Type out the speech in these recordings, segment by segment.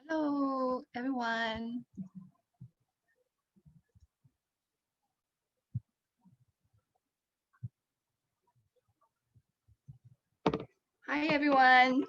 Hello, everyone. Hi, everyone.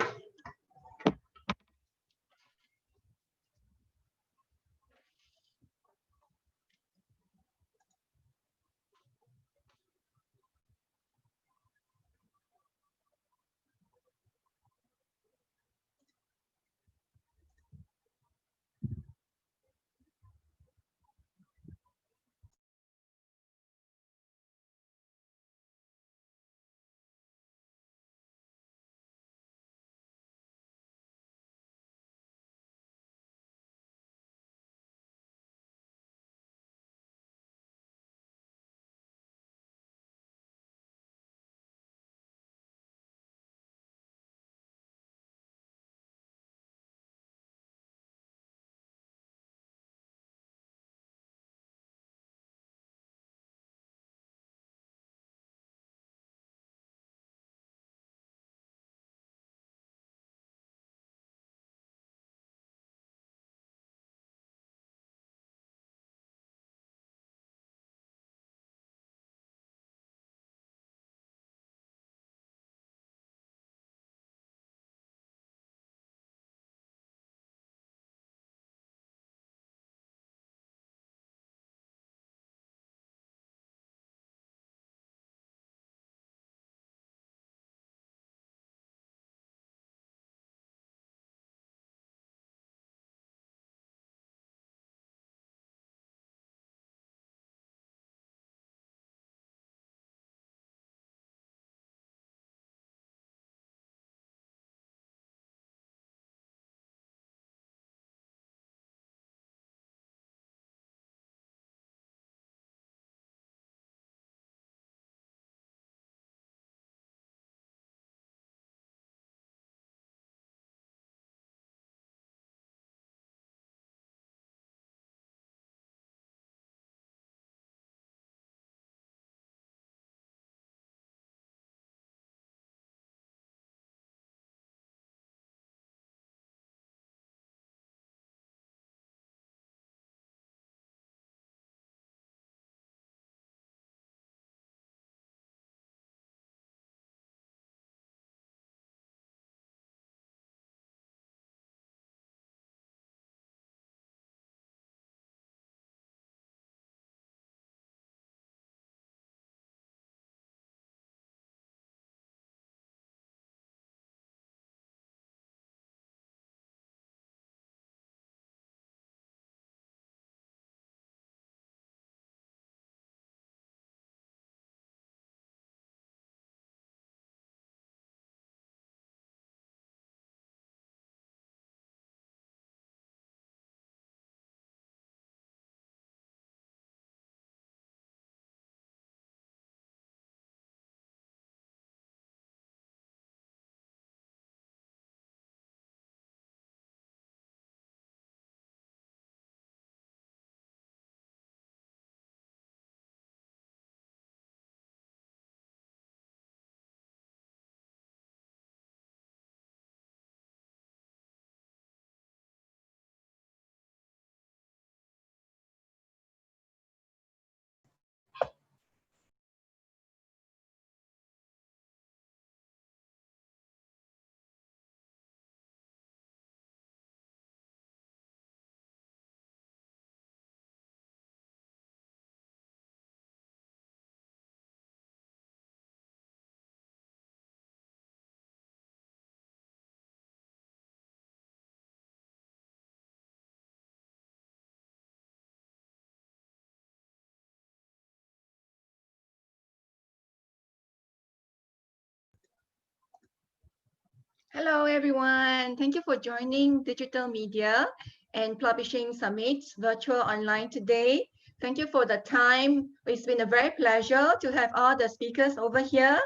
Hello, everyone. Thank you for joining Digital Media and Publishing Summit's virtual online today. Thank you for the time. It's been a very pleasure to have all the speakers over here.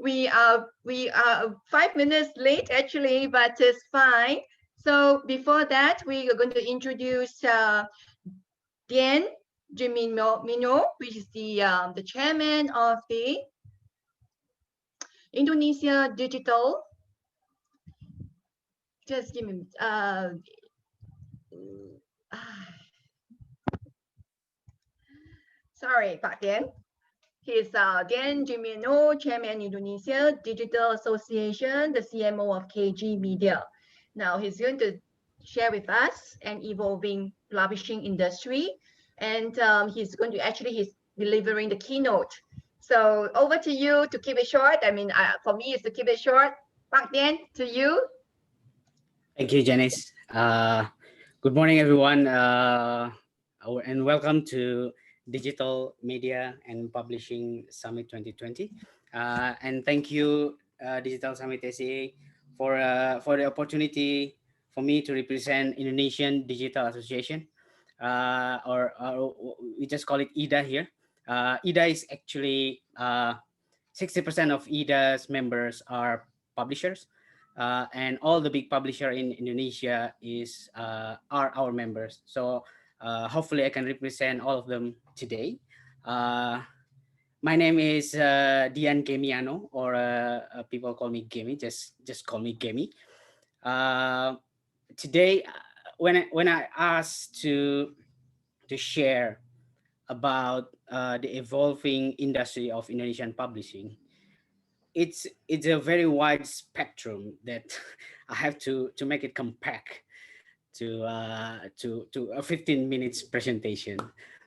We are 5 minutes late actually, but it's fine. So before that, we are going to introduce Dien Jimino, which is the chairman of the Indonesia Digital just give me sorry, Pak Dian. He's Dian Jimeno, Chairman Indonesia Digital Association, the CMO of KG Media. Now he's going to share with us an evolving publishing industry, and he's delivering the keynote. So over to you to keep it short. I mean, for me, it's to keep it short. Pak Dian, to you. Thank you, Janice. Good morning, everyone, and welcome to Digital Media and Publishing Summit 2020. And thank you, Digital Summit SEA, for the opportunity for me to represent Indonesian Digital Association, or we just call it IDA here. IDA is actually 60% of IDA's members are publishers. And all the big publisher in Indonesia are our members. So hopefully I can represent all of them today. My name is Dian Gemiano, or people call me Gemi. Just call me Gemi. Today, when I asked to share about the evolving industry of Indonesian publishing, it's a very wide spectrum that I have to make it compact to a 15 minutes presentation.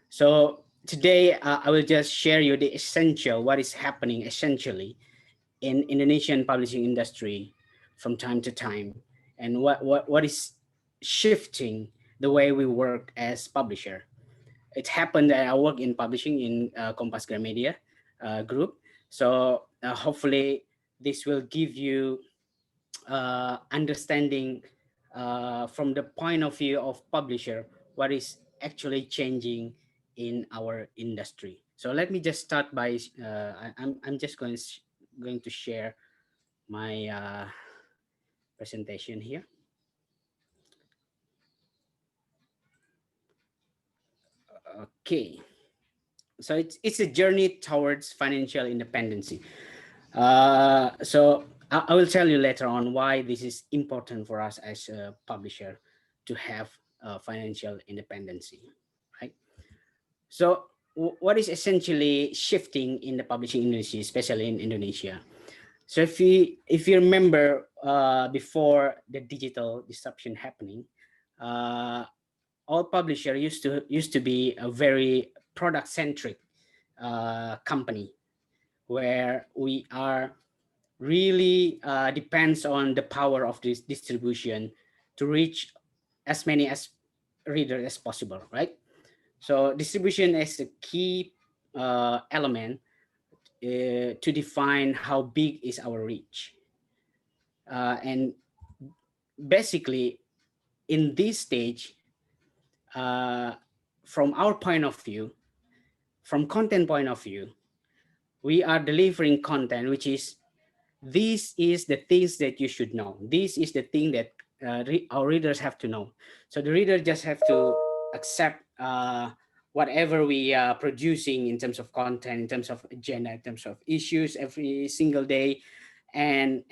So today I will just share you the essential, what is happening essentially in Indonesian publishing industry from time to time, and what is shifting the way we work as publisher. It happened that I work in publishing in Kompas Gramedia group. So hopefully this will give you understanding from the point of view of publisher, what is actually changing in our industry. So let me just start by, I'm just going to share my presentation here. Okay. So it's a journey towards financial independence. So I will tell you later on why this is important for us as a publisher to have financial independence, right? So what is essentially shifting in the publishing industry, especially in Indonesia? So if you remember before the digital disruption happening, all publisher used to be a very product centric company, where we are really depends on the power of this distribution to reach as many as readers as possible, right? So distribution is a key element to define how big is our reach. And basically, in this stage, from our point of view, from content point of view, we are delivering content which is, this is the things that you should know. This is the thing that our readers have to know. So the reader just have to accept whatever we are producing in terms of content, in terms of agenda, in terms of issues every single day. And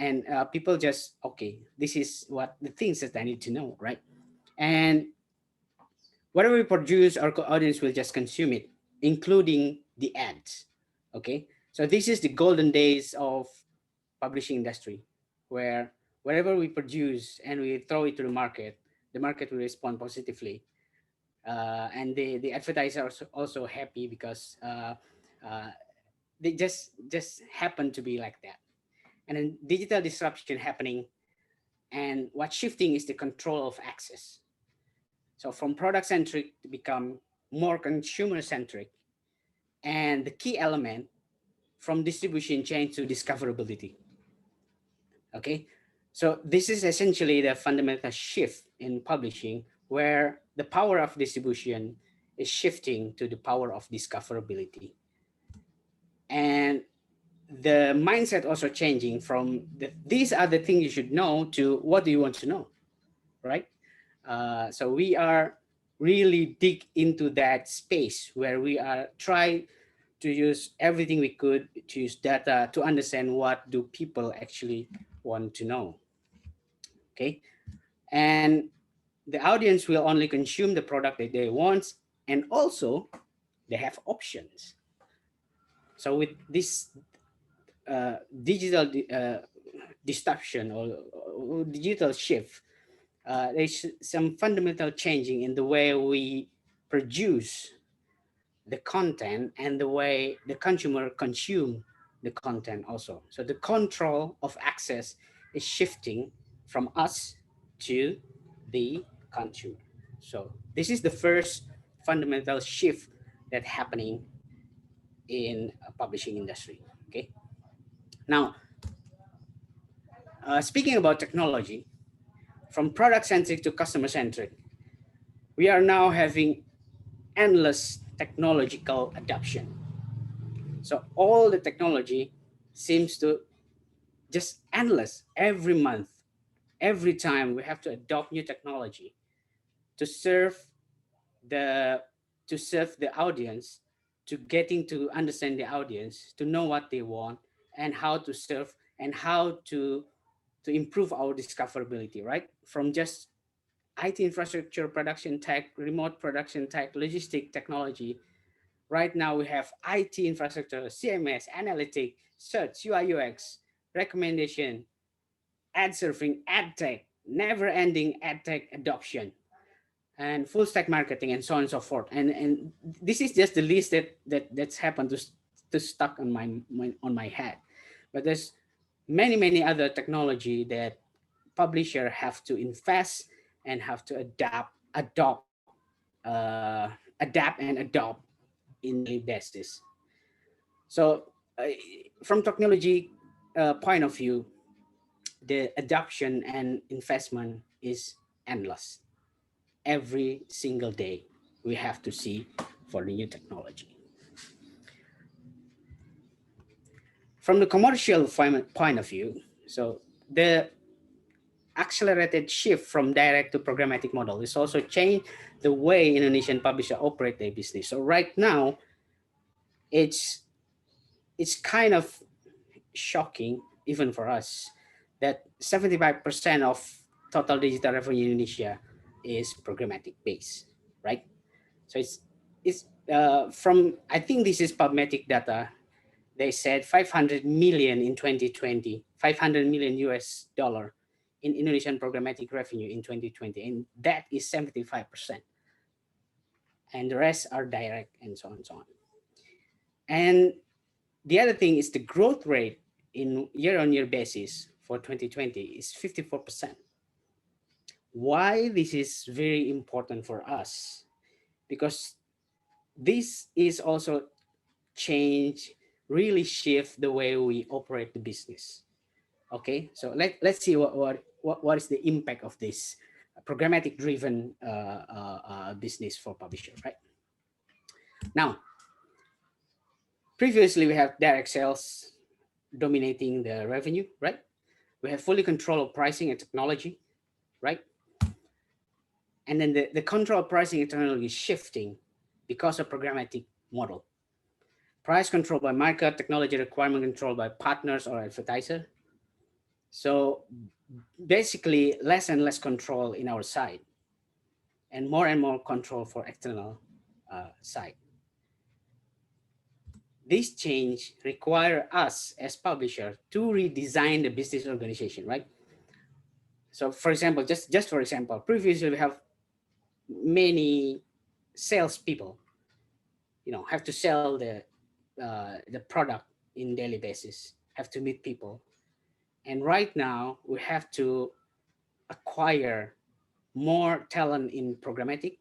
people just, okay, this is what the things that I need to know, right? And whatever we produce, our audience will just consume it, including the ads, okay? So this is the golden days of publishing industry, where whatever we produce and we throw it to the market will respond positively. And the advertisers are also happy because they just happen to be like that. And then digital disruption happening, and what's shifting is the control of access. So from product centric to become more consumer centric, and the key element from distribution chain to discoverability. Okay, so this is essentially the fundamental shift in publishing, where the power of distribution is shifting to the power of discoverability. And the mindset also changing from these are the things you should know to what do you want to know, right? So we are really dig into that space where we are trying to use everything we could to use data to understand what do people actually want to know. Okay, And the audience will only consume the product that they want, and also they have options. So with this digital disruption or digital shift, there's some fundamental changing in the way we produce the content and the way the consumer consume the content also. So the control of access is shifting from us to the consumer. So this is the first fundamental shift that's happening in a publishing industry. Okay. Now, speaking about technology, from product centric to customer centric, we are now having endless technological adoption. So all the technology seems to just endless every month. Every time we have to adopt new technology to serve the audience, to getting to understand the audience, to know what they want and how to serve and how to improve our discoverability, right? From just IT infrastructure, production tech, remote production tech, logistic technology. Right now we have IT infrastructure, CMS, analytic, search, UI, UX, recommendation, ad surfing, ad tech, never ending ad tech adoption, and full stack marketing, and so on and so forth. And this is just the list that's happened to stuck on my head. But there's many other technology that publisher have to invest and have to adapt and adopt in daily basis. So from technology point of view, the adoption and investment is endless. Every single day we have to see for the new technology. From the commercial point of view, so the accelerated shift from direct to programmatic model is also changed the way Indonesian publishers operate their business. So right now, it's kind of shocking, even for us, that 75% of total digital revenue in Indonesia is programmatic based, right? So it's from, I think this is PubMatic data. They said 500 million in 2020, 500 million US dollar in Indonesian programmatic revenue in 2020, and that is 75%. And the rest are direct, and so on and so on. And the other thing is the growth rate in year-on-year basis for 2020 is 54%. Why this is very important for us? Because this is also change, really shift the way we operate the business. Okay, so let's see what is the impact of this programmatic driven business for publisher, right? Now, previously we have direct sales dominating the revenue, right? We have fully control of pricing and technology, right? And then the control of pricing and technology is shifting because of programmatic model. Price control by market, technology requirement control by partners or advertiser. So basically less and less control in our side and more control for external side. This change require us as publisher to redesign the business organization, right? So for example, just for example, previously we have many salespeople, have to sell the product in daily basis, have to meet people. And right now we have to acquire more talent in programmatic.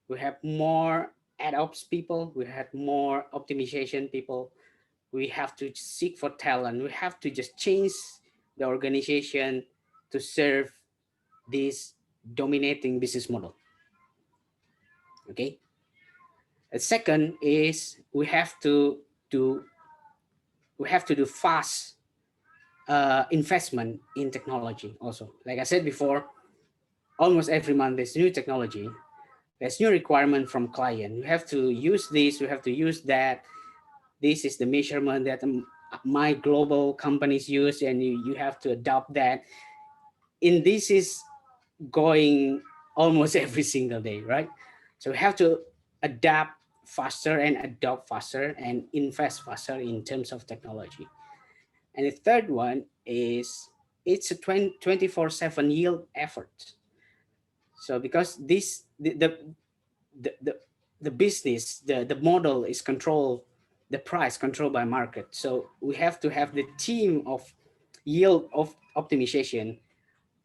We have more ad ops people. We have more optimization people. We have to seek for talent. We have to just change the organization to serve this dominating business model. Okay. The second is we have to do fast investment in technology also. Like I said before, almost every month there's new technology, there's new requirement from client. You have to use this, you have to use that. This is the measurement that my global companies use, and you have to adopt that. And this is going almost every single day, right? So we have to adapt faster and adopt faster and invest faster in terms of technology. And the third one is it's a 24/7 yield effort. So because this the, the, the business, the model is controlled, the price controlled by market. So we have to have the team of yield of optimization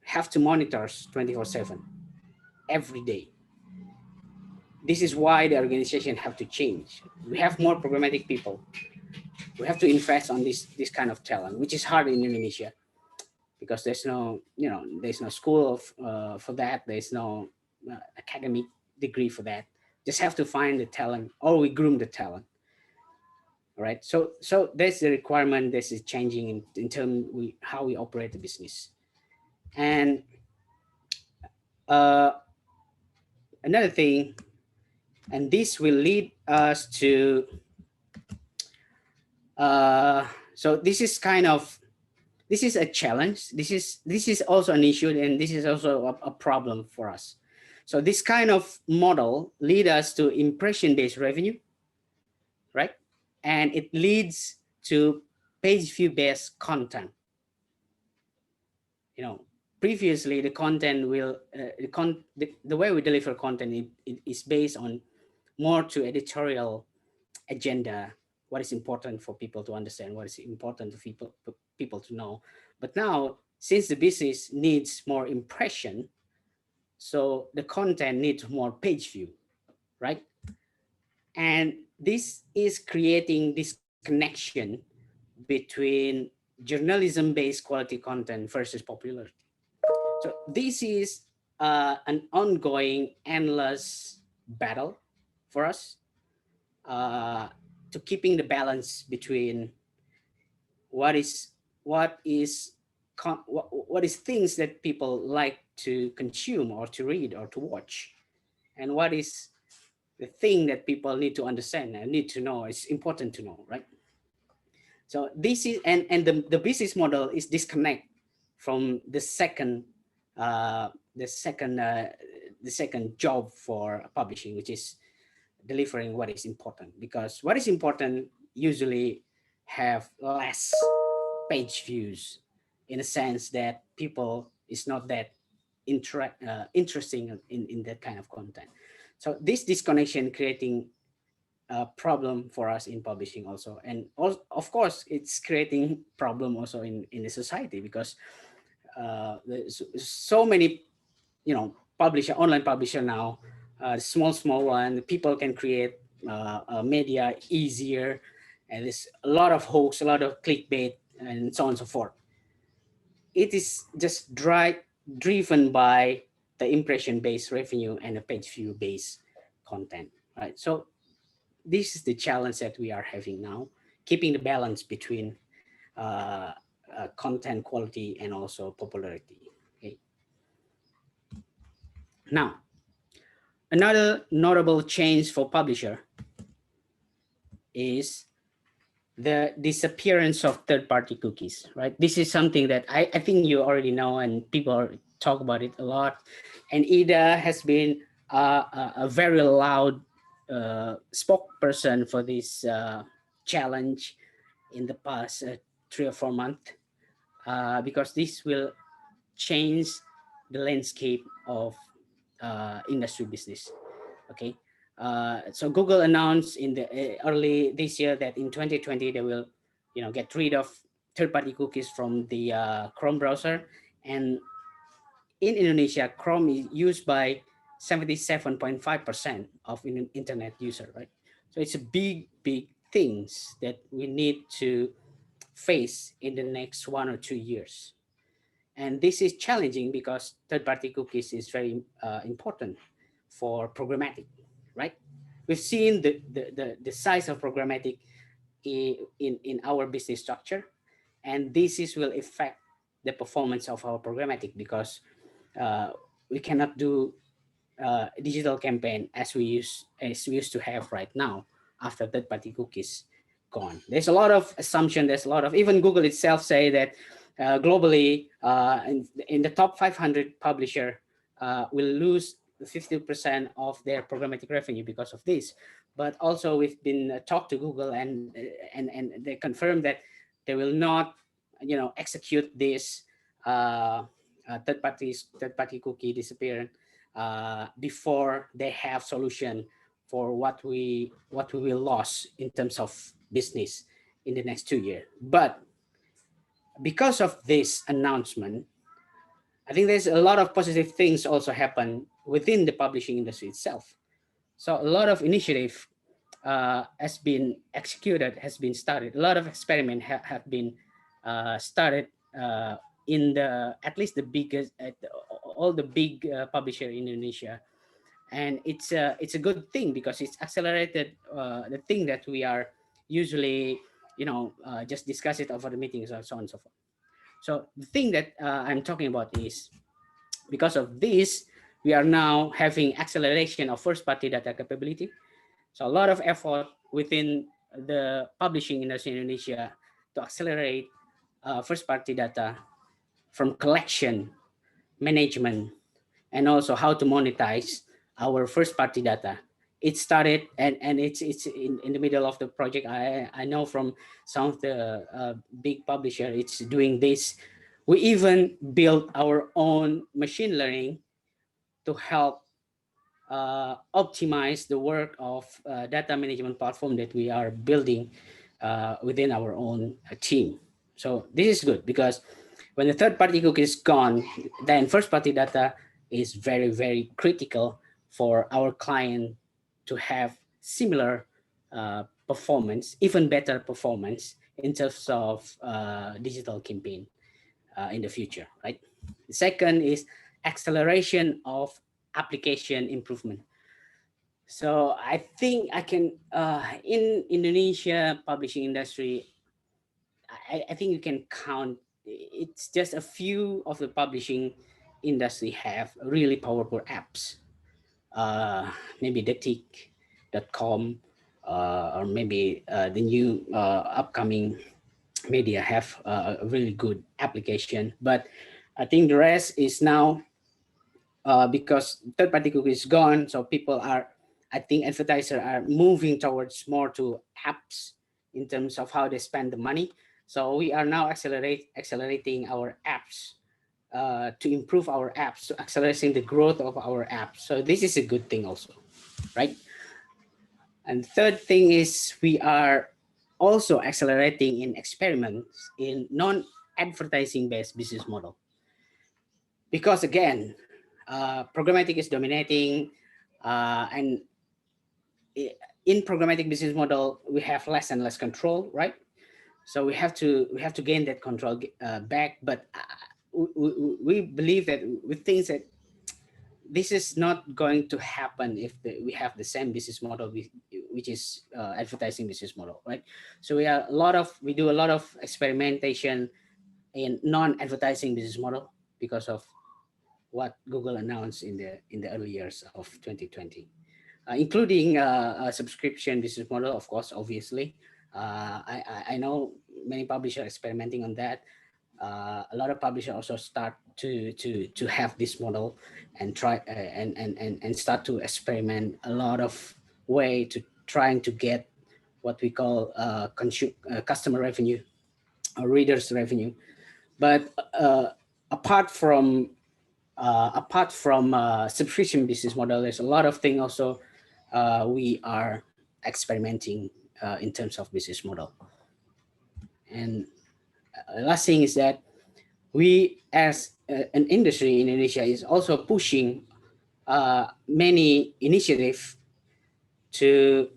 have to monitor 24/7 every day. This is why the organization have to change. We have more programmatic people. We have to invest on this kind of talent, which is hard in Indonesia because there's no, there's no school of, for that. There's no academic degree for that. Just have to find the talent, or we groom the talent. All right. So that's the requirement. This is changing in terms how we operate the business. And another thing, and this will lead us to, so this is a challenge. This is also an issue, and this is also a problem for us. So this kind of model lead us to impression-based revenue, right? And it leads to page view-based content. Previously the content will, the way we deliver content, it is based on more to editorial agenda, what is important for people to understand, what is important to people to know. But now, since the business needs more impression, so the content needs more page view, right? And this is creating this connection between journalism-based quality content versus popularity. So this is an ongoing, endless battle for us, to keeping the balance between what is things that people like to consume or to read or to watch, and what is the thing that people need to understand and need to know. It's important to know, right? So this is, and the business model is disconnect from the second job for publishing, which is delivering what is important, because what is important usually have less page views, in a sense that people is not that interesting in that kind of content. So this disconnection creating a problem for us in publishing also, and also, of course, it's creating problem also in the society, because there's so many online publisher now, small one. People can create media easier, and there's a lot of hoax, a lot of clickbait, and so on and so forth. It is just driven by the impression-based revenue and the page view-based content, right? So this is the challenge that we are having now, keeping the balance between content quality and also popularity. Okay. Now, another notable change for publisher is the disappearance of third-party cookies, right? This is something that I think you already know, and people talk about it a lot. And Ida has been a very loud spokesperson for this challenge in the past 3 or 4 months, because this will change the landscape of industry business. Okay. So Google announced in the early this year that in 2020 they will, get rid of third-party cookies from the Chrome browser, and in Indonesia, Chrome is used by 77.5% of internet user, right? So it's a big things that we need to face in the next 1 or 2 years. And this is challenging because third-party cookies is very important for programmatic, right? We've seen the size of programmatic in our business structure, and this will affect the performance of our programmatic, because we cannot do digital campaign as we used to have right now after third-party cookies gone. There's a lot of assumption. There's a lot of, even Google itself say that globally in the top 500 publisher, will lose 50% of their programmatic revenue because of this. But also we've been talked to Google, and they confirmed that they will not, execute this third party cookie disappearance before they have solution for what we will lose in terms of business in the next 2 years. But because of this announcement, I think there's a lot of positive things also happen within the publishing industry itself. So a lot of initiative has been executed, has been started. A lot of experiment have been started in at least the biggest, all the big publisher in Indonesia, and it's a good thing because it's accelerated the thing that we are usually, just discuss it over the meetings and so on and so forth. So the thing that I'm talking about is, because of this, we are now having acceleration of first-party data capability. So a lot of effort within the publishing industry in Indonesia to accelerate first-party data from collection, management, and also how to monetize our first-party data. It started, and it's in the middle of the project. I know from some of the big publisher, it's doing this. We even built our own machine learning to help optimize the work of data management platform that we are building within our own team. So this is good, because when the third-party cookie is gone, then first-party data is very, very critical for our client to have similar performance, even better performance in terms of digital campaign in the future, right? The second is acceleration of application improvement. So I think I can, in Indonesia publishing industry, I think you can count, it's just a few of the publishing industry have really powerful apps. Maybe Detik.com, or maybe the new upcoming media have a really good application. But I think the rest is now, because third-party cookie is gone, so people are, I think advertisers are moving towards more to apps in terms of how they spend the money. So we are now accelerating our apps to improve our apps, to accelerating the growth of our apps. So this is a good thing also, right? And third thing is we are also accelerating in experiments in non-advertising based business model. Because again, programmatic is dominating, and in programmatic business model, we have less and less control, right? So we have to gain that control back. But we believe that, we think that this is not going to happen if we have the same business model, which is advertising business model, right? So we do a lot of experimentation in non-advertising business model because of what Google announced in the early years of 2020, including a subscription business model, of course, obviously. I know many publishers experimenting on that. A lot of publishers also start to have this model and try and start to experiment a lot of way to trying to get what we call customer revenue or readers revenue. But apart from subscription business model, there's a lot of things also we are experimenting in terms of business model. And last thing is that we, as an industry in Indonesia, is also pushing many initiatives to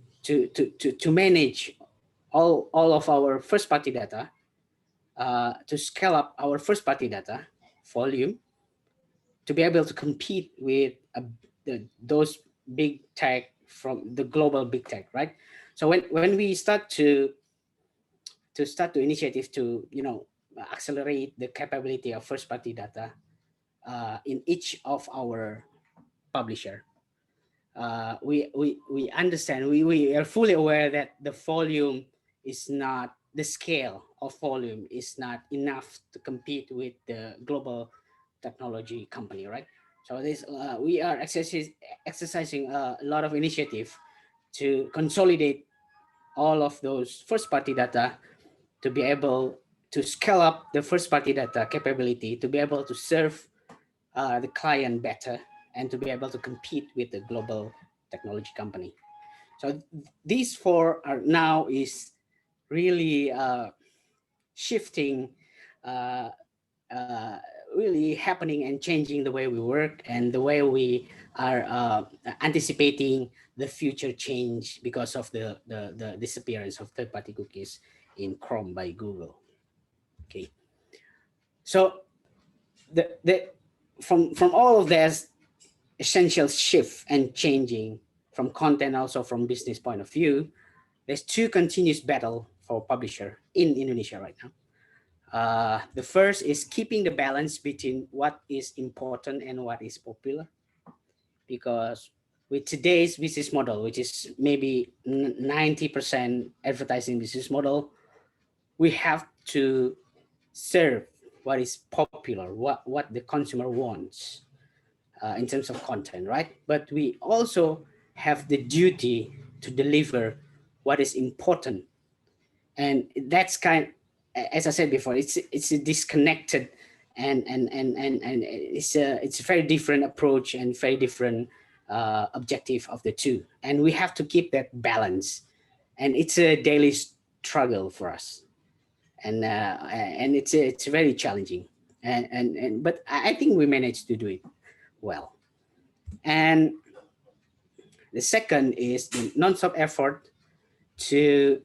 manage all of our first-party data, to scale up our first-party data volume, to be able to compete with those big tech from the global big tech, right? So when we start to initiative to accelerate the capability of first-party data in each of our publisher, we understand, we are fully aware that the volume is not, the scale of volume is not enough to compete with the global technology company, right? So this we are exercising a lot of initiative to consolidate all of those first party data to be able to scale up the first party data capability to be able to serve the client better and to be able to compete with the global technology company. So these four are now is really shifting, uh, uh, really happening and changing the way we work and the way we are anticipating the future change because of the disappearance of third-party cookies in Chrome by Google. Okay, so from all of this essential shift and changing from content, also from business point of view, there's two continuous battle for publisher in Indonesia right now. The first is keeping the balance between what is important and what is popular, because with today's business model, which is maybe 90% advertising business model, we have to serve what is popular, what the consumer wants in terms of content, right? But we also have the duty to deliver what is important, and that's as I said before, it's a disconnected and it's a very different approach and very different objective of the two, and we have to keep that balance, and it's a daily struggle for us, and it's very challenging, and but I think we managed to do it well. And the second is the non-stop effort to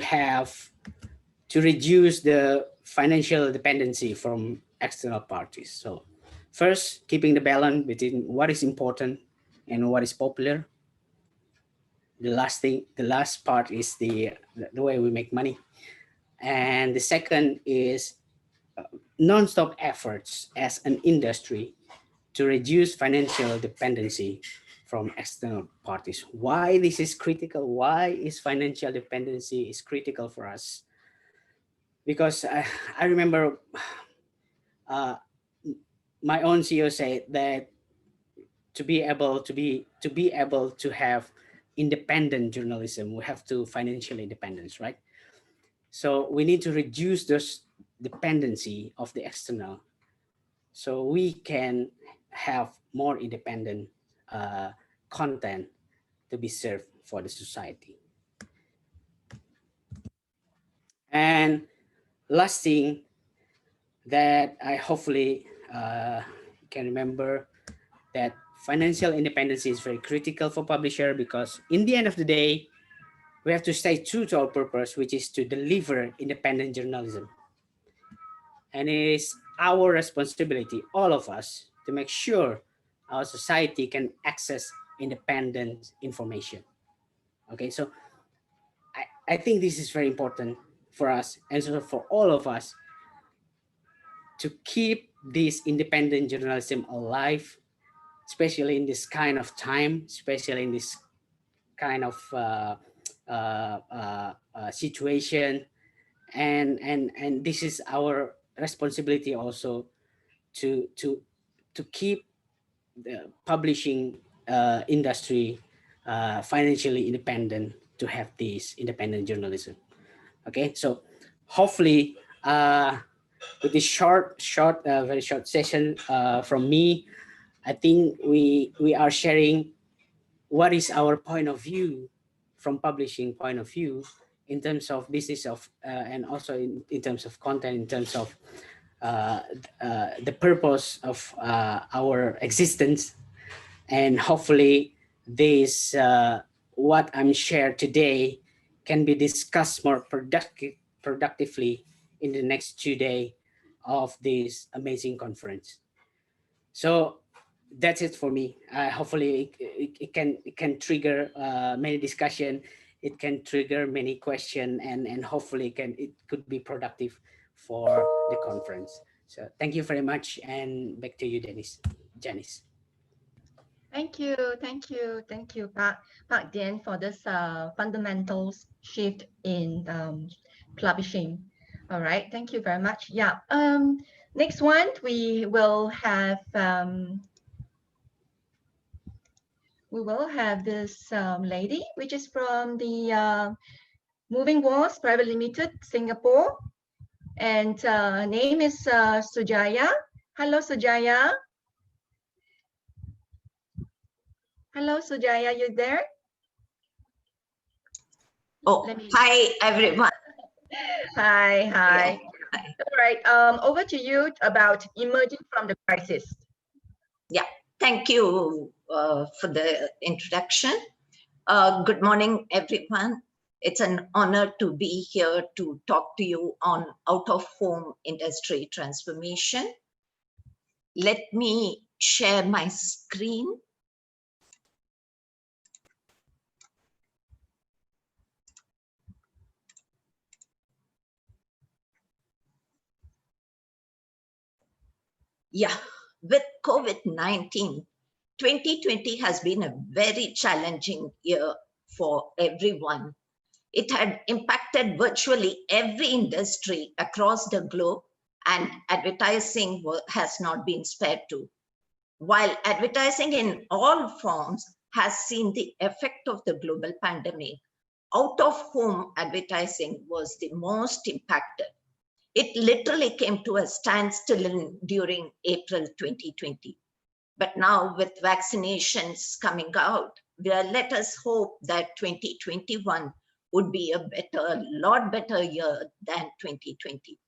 have to reduce the financial dependency from external parties. So first, keeping the balance between what is important and what is popular. The last part is the way we make money. And the second is non-stop efforts as an industry to reduce financial dependency from external parties. Why this is critical? Why is financial dependency is critical for us? Because I remember my own CEO said that to be able to have independent journalism, we have to financial independence, right? So we need to reduce this dependency of the external, so we can have more independent content to be served for the society. And last thing that I hopefully can remember, that financial independence is very critical for publisher, because in the end of the day, we have to stay true to our purpose, which is to deliver independent journalism. And it is our responsibility, all of us, to make sure our society can access independent information. Okay, so I think this is very important for us, and so for all of us, to keep this independent journalism alive, especially in this kind of time, especially in this kind of situation, and this is our responsibility also to keep the publishing industry financially independent, to have this independent journalism. Okay, so hopefully with this very short session from me, I think we are sharing what is our point of view from publishing point of view in terms of business of and also in terms of content, in terms of the purpose of our existence. And hopefully this what I'm shared today can be discussed more productively in the next 2 days of this amazing conference. So that's it for me. Hopefully it can trigger many discussion. It can trigger many questions, and hopefully it could be productive for the conference. So thank you very much, and back to you, Janice. Thank you, Park Dian, for this fundamental shift in publishing. All right, thank you very much. Yeah. Next one, we will have this lady, which is from the Moving Walls Private Limited, Singapore. And her name is Sujaya. Hello, Sujaya. Hello, Sujaya, you there? Oh, hi, everyone. Hi, hi. Yeah. All right, over to you about emerging from the crisis. Yeah, thank you for the introduction. Good morning, everyone. It's an honor to be here to talk to you on out-of-home industry transformation. Let me share my screen. Yeah, with COVID-19, 2020 has been a very challenging year for everyone. It had impacted virtually every industry across the globe, and advertising has not been spared too. While advertising in all forms has seen the effect of the global pandemic, out-of-home advertising was the most impacted. It literally came to a standstill during April 2020. But now with vaccinations coming out, let us hope that 2021 would be a lot better year than 2020.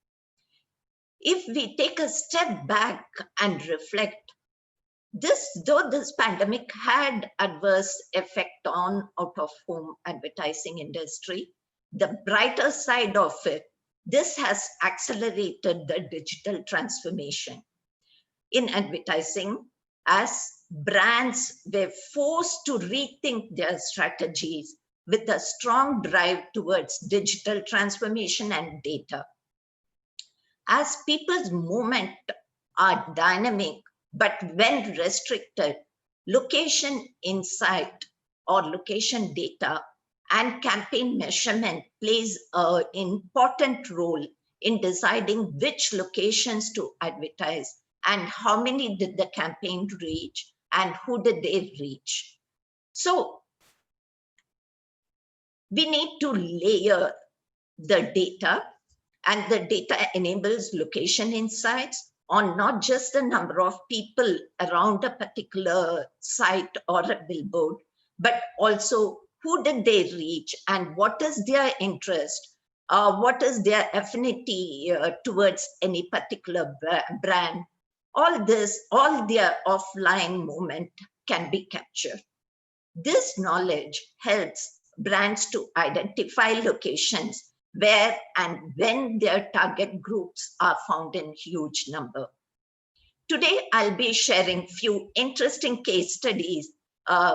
If we take a step back and reflect, though this pandemic had adverse effect on out-of-home advertising industry, the brighter side of it, this has accelerated the digital transformation. In advertising, as brands were forced to rethink their strategies with a strong drive towards digital transformation and data. As people's movements are dynamic, but when restricted, location insight or location data and campaign measurement plays an important role in deciding which locations to advertise and how many did the campaign reach and who did they reach. So we need to layer the data, and the data enables location insights on not just the number of people around a particular site or a billboard, but also who did they reach and what is their interest, what is their affinity towards any particular brand. All their offline movement can be captured. This knowledge helps brands to identify locations where and when their target groups are found in huge number. Today, I'll be sharing few interesting case studies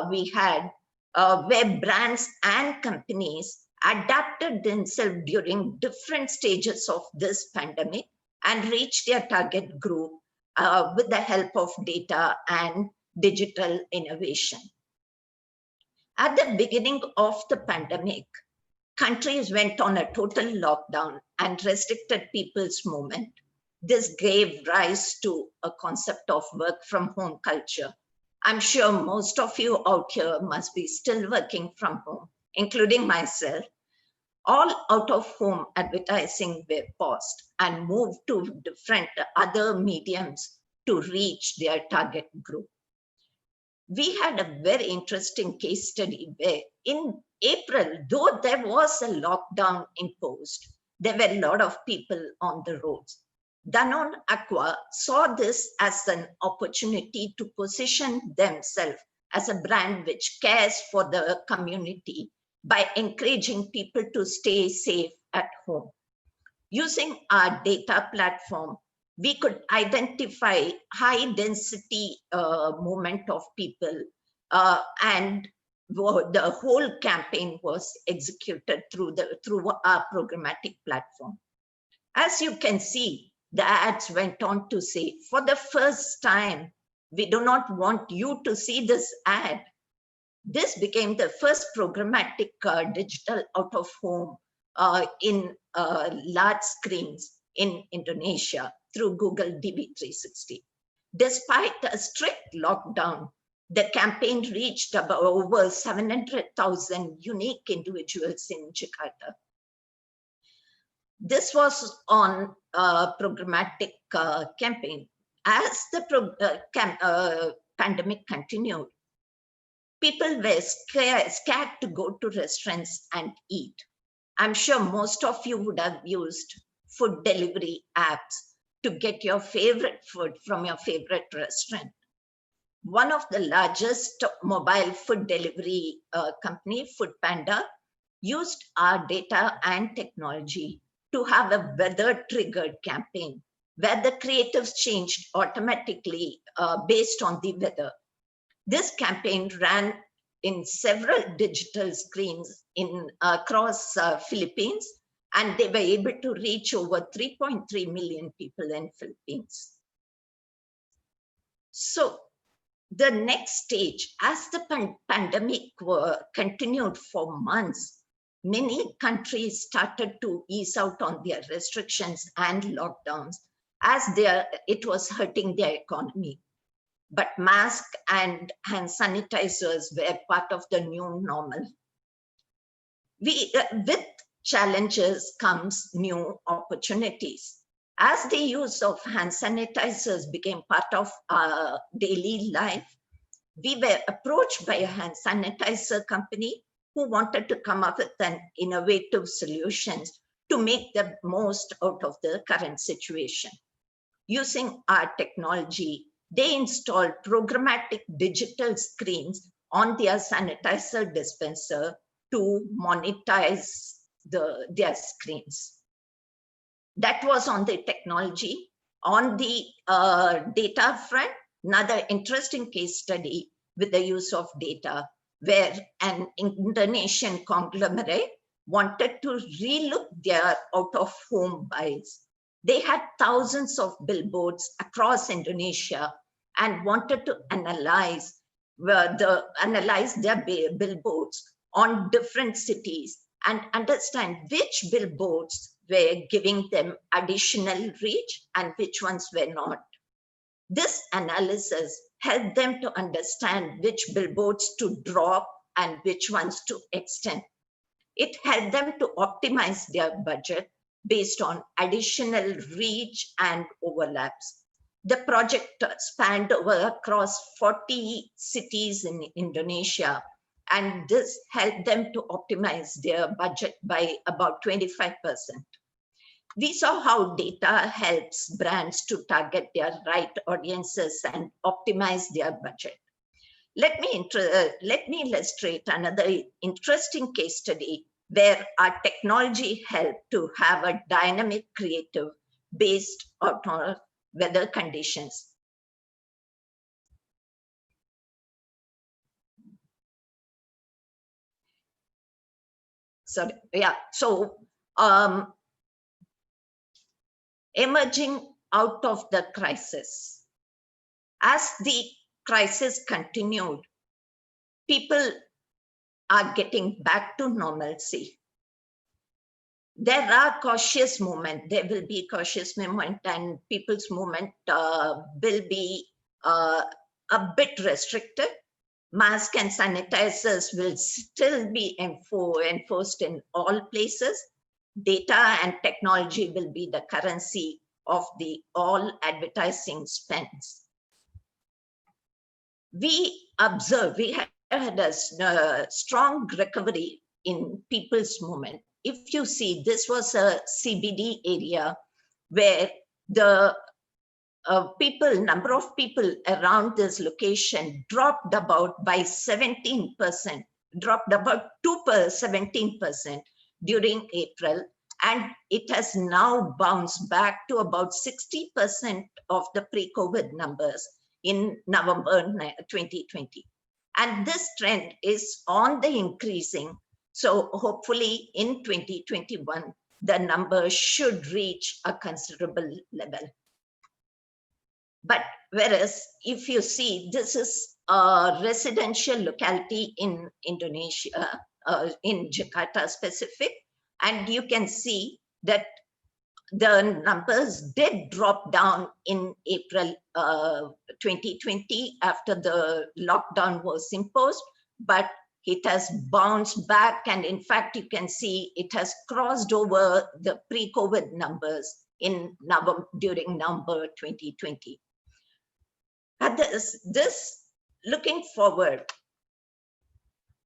we had where brands and companies adapted themselves during different stages of this pandemic and reached their target group with the help of data and digital innovation. At the beginning of the pandemic, countries went on a total lockdown and restricted people's movement. This gave rise to a concept of work from home culture. I'm sure most of you out here must be still working from home, including myself. All out of home advertising were paused and moved to different other mediums to reach their target group. We had a very interesting case study where in April, though there was a lockdown imposed, there were a lot of people on the roads. Danone Aqua saw this as an opportunity to position themselves as a brand which cares for the community by encouraging people to stay safe at home. Using our data platform, we could identify high density movement of people and the whole campaign was executed through our programmatic platform. As you can see, the ads went on to say, for the first time, we do not want you to see this ad. This became the first programmatic digital out-of-home in large screens in Indonesia. through Google DV360. Despite a strict lockdown, the campaign reached about over 700,000 unique individuals in Jakarta. This was on a programmatic campaign. As the pandemic continued, people were scared to go to restaurants and eat. I'm sure most of you would have used food delivery apps to get your favorite food from your favorite restaurant. One of the largest mobile food delivery company, Foodpanda, used our data and technology to have a weather-triggered campaign where the creatives changed automatically based on the weather. This campaign ran in several digital screens across Philippines, and they were able to reach over 3.3 million people in Philippines. So the next stage, as the pandemic continued for months, many countries started to ease out on their restrictions and lockdowns as it was hurting their economy. But masks and hand sanitizers were part of the new normal. With challenges comes new opportunities. As the use of hand sanitizers became part of our daily life, we were approached by a hand sanitizer company who wanted to come up with an innovative solutions to make the most out of the current situation. Using our technology, they installed programmatic digital screens on their sanitizer dispenser to monetize their screens. That was on the technology. On the data front, another interesting case study with the use of data, where an Indonesian conglomerate wanted to relook their out-of-home buys. They had thousands of billboards across Indonesia and wanted to analyze their billboards on different cities and understand which billboards were giving them additional reach and which ones were not. This analysis helped them to understand which billboards to drop and which ones to extend. It helped them to optimize their budget based on additional reach and overlaps. The project spanned across 40 cities in Indonesia, and this helped them to optimize their budget by about 25%. We saw how data helps brands to target their right audiences and optimize their budget. Let me illustrate another interesting case study where our technology helped to have a dynamic creative based on weather conditions. Sorry, yeah, so emerging out of the crisis. As the crisis continued, people are getting back to normalcy. There are cautious movement. There will be cautious movement, and people's movement will be a bit restricted. Masks and sanitizers will still be enforced in all places. Data and technology will be the currency of all advertising spends. We had a strong recovery in people's movement. If you see, this was a CBD area where the number of people around this location dropped about by 17%, dropped about 17% during April, and it has now bounced back to about 60% of the pre-COVID numbers in November 2020. And this trend is on the increasing. So hopefully in 2021, the number should reach a considerable level. But whereas if you see, this is a residential locality in Indonesia, in Jakarta specific, and you can see that the numbers did drop down in April 2020 after the lockdown was imposed, but it has bounced back. And in fact, you can see it has crossed over the pre-COVID numbers in November, during November 2020. At this looking forward,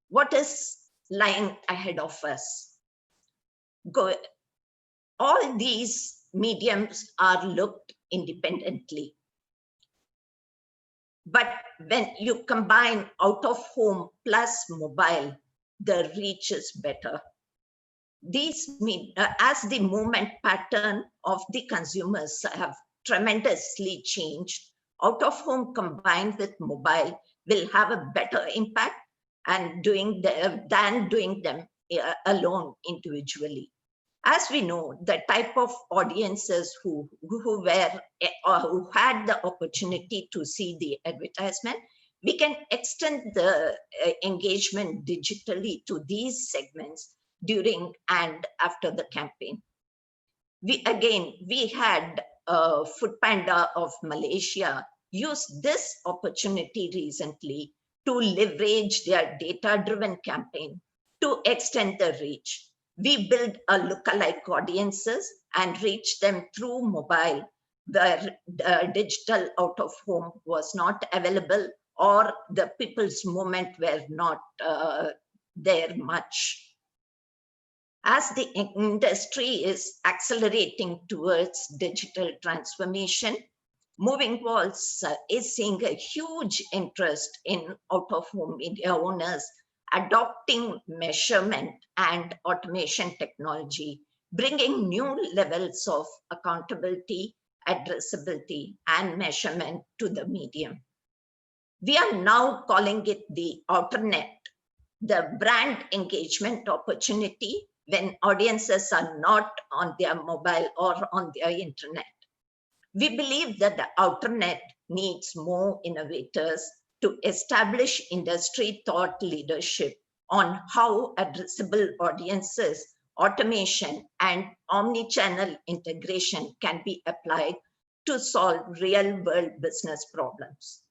what is lying ahead of us? All these mediums are looked independently. But when you combine out of home plus mobile, the reach is better. These as the movement pattern of the consumers have tremendously changed, out of home combined with mobile will have a better impact than doing them alone individually. As we know, the type of audiences who were or who had the opportunity to see the advertisement, we can extend the engagement digitally to these segments during and after the campaign. We had Foodpanda of Malaysia use this opportunity recently to leverage their data-driven campaign to extend the reach. We build a lookalike audiences and reach them through mobile, where digital out of home was not available or the people's movement were not there much. As the industry is accelerating towards digital transformation, Moving Walls is seeing a huge interest in out-of-home media owners adopting measurement and automation technology, bringing new levels of accountability, addressability, and measurement to the medium. We are now calling it the Outernet, the brand engagement opportunity when audiences are not on their mobile or on their internet. We believe that the Outernet needs more innovators to establish industry thought leadership on how addressable audiences, automation, and omni-channel integration can be applied to solve real-world business problems.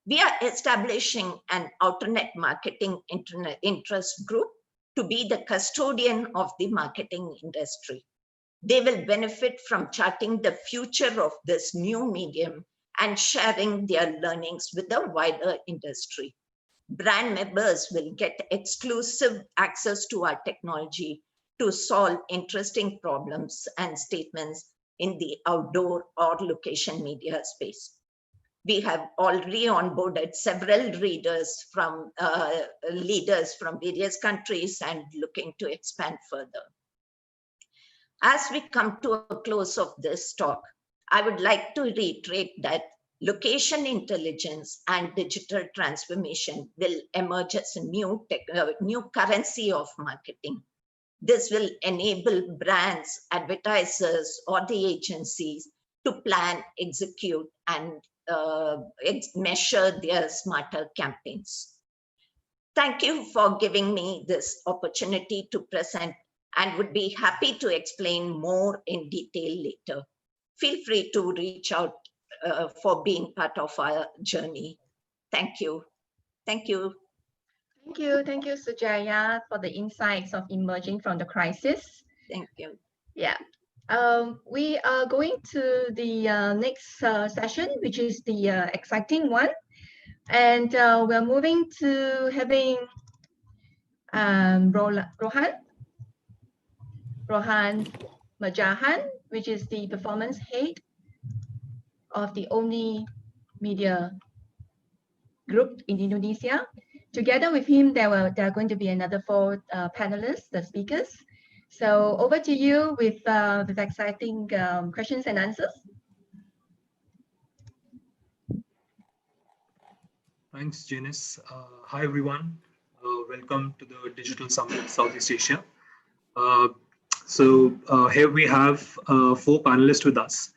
We are establishing an Outernet marketing interest group to be the custodian of the marketing industry. They will benefit from charting the future of this new medium and sharing their learnings with the wider industry. Brand members will get exclusive access to our technology to solve interesting problems and statements in the outdoor or location media space. We have already onboarded several leaders from various countries and looking to expand further. As we come to a close of this talk, I would like to reiterate that location intelligence and digital transformation will emerge as a new currency of marketing. This will enable brands, advertisers, or the agencies to plan, execute, and measure their smarter campaigns. Thank you for giving me this opportunity to present, and would be happy to explain more in detail later. Feel free to reach out for being part of our journey. Thank you. Thank you. Thank you. Thank you, Sujaya, for the insights of emerging from the crisis. Thank you. Yeah. We are going to the next session, which is the exciting one. And we're moving to having Rohan Majahan, which is the performance head of the Omni Media Group in Indonesia. Together with him, there are going to be another 4 panelists, the speakers. So over to you with exciting questions and answers. Thanks, Janice. Hi, everyone. Welcome to the Digital Summit Southeast Asia. Here we have 4 panelists with us.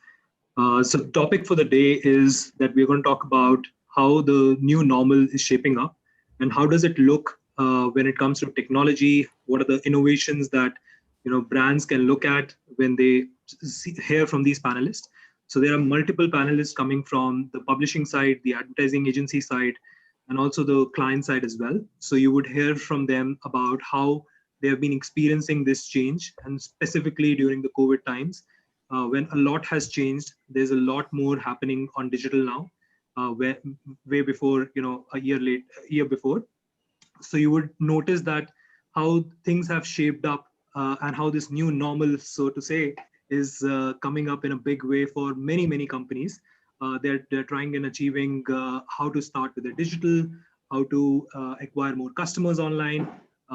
So the topic for the day is that we're going to talk about how the new normal is shaping up and how does it look when it comes to technology, what are the innovations that brands can look at when they hear from these panelists. So there are multiple panelists coming from the publishing side, the advertising agency side, and also the client side as well. So you would hear from them about how they have been experiencing this change, and specifically during the COVID times, when a lot has changed. There's a lot more happening on digital now, way before, a year before. So you would notice that how things have shaped up, and how this new normal, so to say, is coming up in a big way for many companies. They're trying and achieving how to start with their digital, how to acquire more customers online.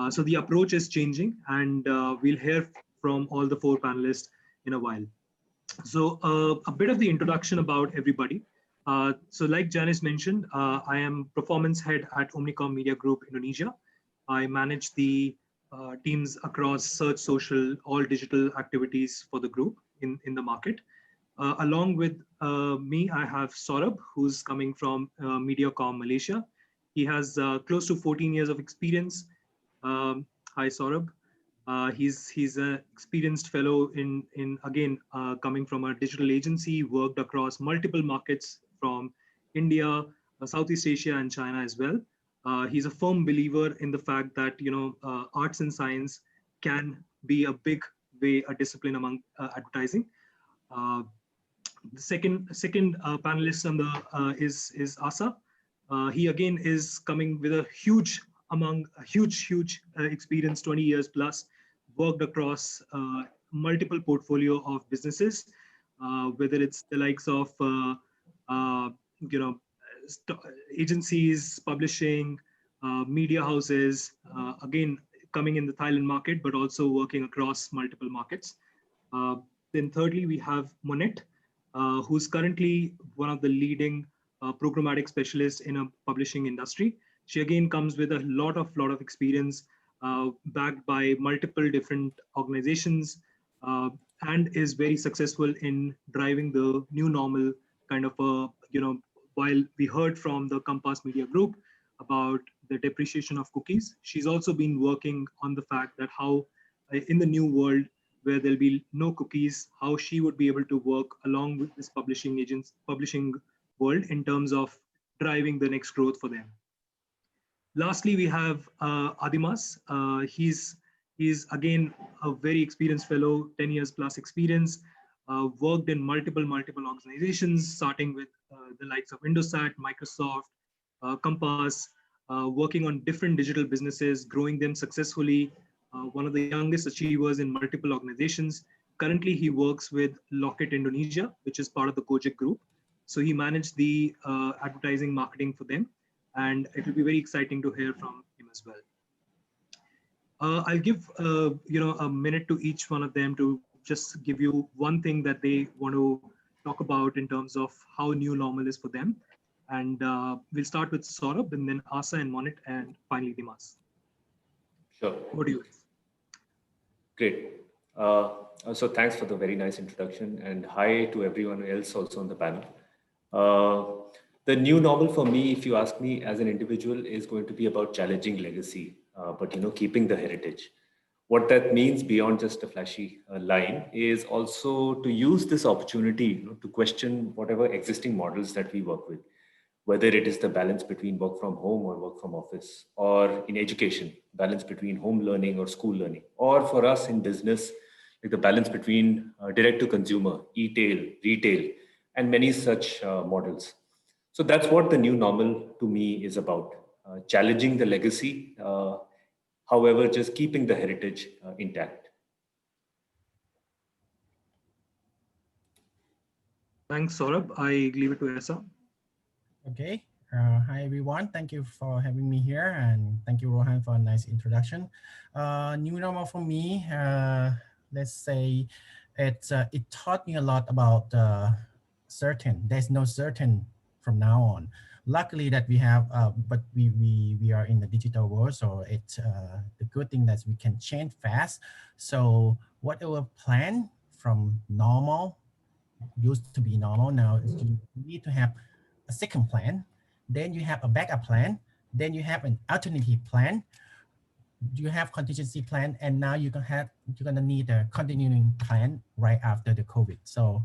So the approach is changing, and we'll hear from all the 4 panelists in a while. So a bit of the introduction about everybody. So like Janice mentioned, I am performance head at Omnicom Media Group Indonesia. I manage the teams across search, social, all digital activities for the group in the market. Along with me, I have Saurabh, who's coming from Mediacom Malaysia. He has close to 14 years of experience. Hi, Saurabh. He's an experienced fellow in again, coming from a digital agency, worked across multiple markets from India, Southeast Asia, and China as well. He's a firm believer in the fact that arts and science can be a big way, a discipline among advertising. The second panelist on the is Asa. He again is coming with a huge experience, 20 years plus, worked across multiple portfolio of businesses, whether it's the likes of agencies, publishing, media houses, again coming in the Thailand market, but also working across multiple markets. Then thirdly, we have Monette, who's currently one of the leading programmatic specialists in a publishing industry. She again comes with a lot of experience, backed by multiple different organizations, and is very successful in driving the new normal kind of while we heard from the Compass Media Group about the depreciation of cookies, she's also been working on the fact that how in the new world where there'll be no cookies, how she would be able to work along with this publishing world in terms of driving the next growth for them. Lastly, we have Adimas. He's again a very experienced fellow, 10 years plus experience, worked in multiple organizations, starting with the likes of Indosat, Microsoft, Compass, working on different digital businesses, growing them successfully. One of the youngest achievers in multiple organizations. Currently, he works with Locket Indonesia, which is part of the Gojek Group. So he managed the advertising marketing for them, and it will be very exciting to hear from him as well. I'll give a minute to each one of them to just give you one thing that they want to talk about in terms of how new normal is for them. And we'll start with Saurabh, and then Asa and Monette, and finally Dimas. Sure. What do you guys? Great. So thanks for the very nice introduction, and hi to everyone else also on the panel. The new normal for me, if you ask me as an individual, is going to be about challenging legacy, but keeping the heritage. What that means beyond just a flashy line is also to use this opportunity to question whatever existing models that we work with, whether it is the balance between work from home or work from office, or in education, balance between home learning or school learning, or for us in business, like the balance between direct to consumer, e-tail, retail, and many such models. So that's what the new normal to me is about, challenging the legacy, however, just keeping the heritage intact. Thanks, Saurabh. I leave it to Asa. Okay. Hi, everyone. Thank you for having me here. And thank you, Rohan, for a nice introduction. New normal for me, let's say it taught me a lot about certain. There's no certain from now on. Luckily that we have, but we are in the digital world, so it's the good thing that we can change fast. So whatever plan from normal used to be normal now is you need to have a second plan, then you have a backup plan, then you have an alternative plan. you have contingency plan, and now you're gonna need a continuing plan right after the COVID. So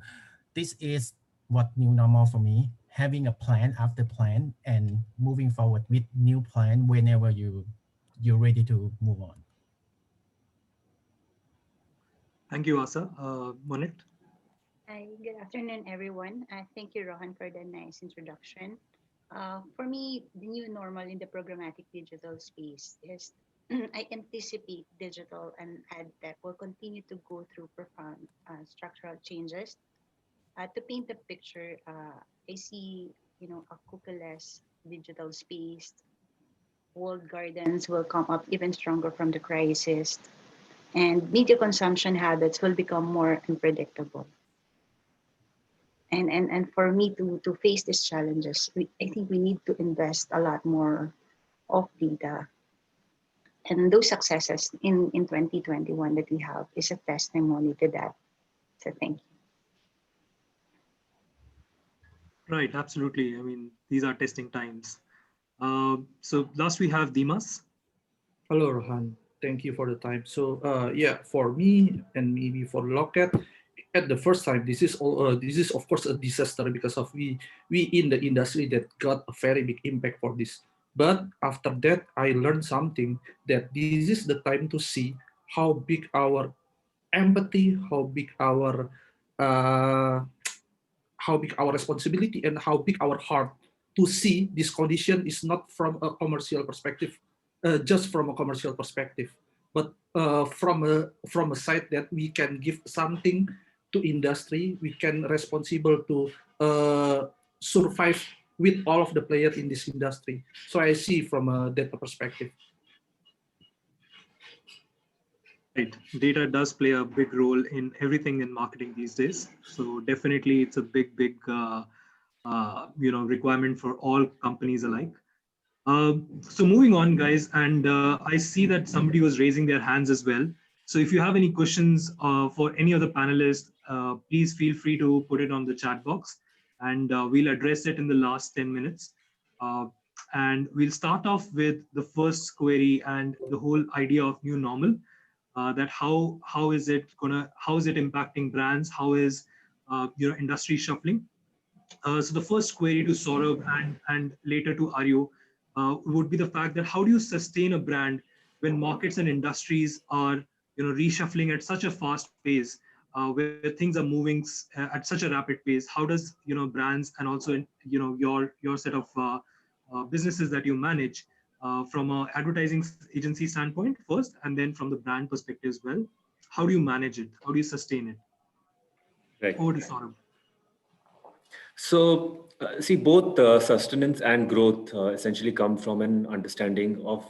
this is what new normal for me, having a plan after plan and moving forward with new plan whenever you're ready to move on. Thank you, Asa. Monit? Hi, good afternoon, everyone. Thank you, Rohan, for the nice introduction. For me, the new normal in the programmatic digital space is I anticipate digital and ad tech will continue to go through profound structural changes. To paint the picture, I see, a cookieless digital space. Walled gardens will come up even stronger from the crisis, and media consumption habits will become more unpredictable. And for me to face these challenges, I think we need to invest a lot more of data. And those successes in 2021 that we have is a testimony to that. So thank you. Right, absolutely. I mean, these are testing times. So last we have Dimas. Hello, Rohan. Thank you for the time. So yeah, for me and maybe for Locket, at the first time, this is of course a disaster because of we in the industry that got a very big impact for this. But after that, I learned something that this is the time to see how big our empathy, uh, how big our responsibility, and how big our heart to see this condition is not from a commercial perspective, just from a commercial perspective, but from a side that we can give something to industry, we can responsible to survive with all of the players in this industry. So I see from a data perspective. Right, data does play a big role in everything in marketing these days. So definitely, it's a big requirement for all companies alike. So moving on, guys, and I see that somebody was raising their hands as well. So if you have any questions for any of the panelists, please feel free to put it on the chat box, and we'll address it in the last 10 minutes. And we'll start off with the first query and the whole idea of new normal. That how is it impacting brands? How is industry shuffling? So the first query to Saurabh and later to Aryo would be the fact that how do you sustain a brand when markets and industries are reshuffling at such a fast pace, where things are moving at such a rapid pace? How does brands and also your set of businesses that you manage from an advertising agency standpoint first, and then from the brand perspective as well, how do you manage it? How do you sustain it? Right. Over to Saurabh. So, see, both sustenance and growth essentially come from an understanding of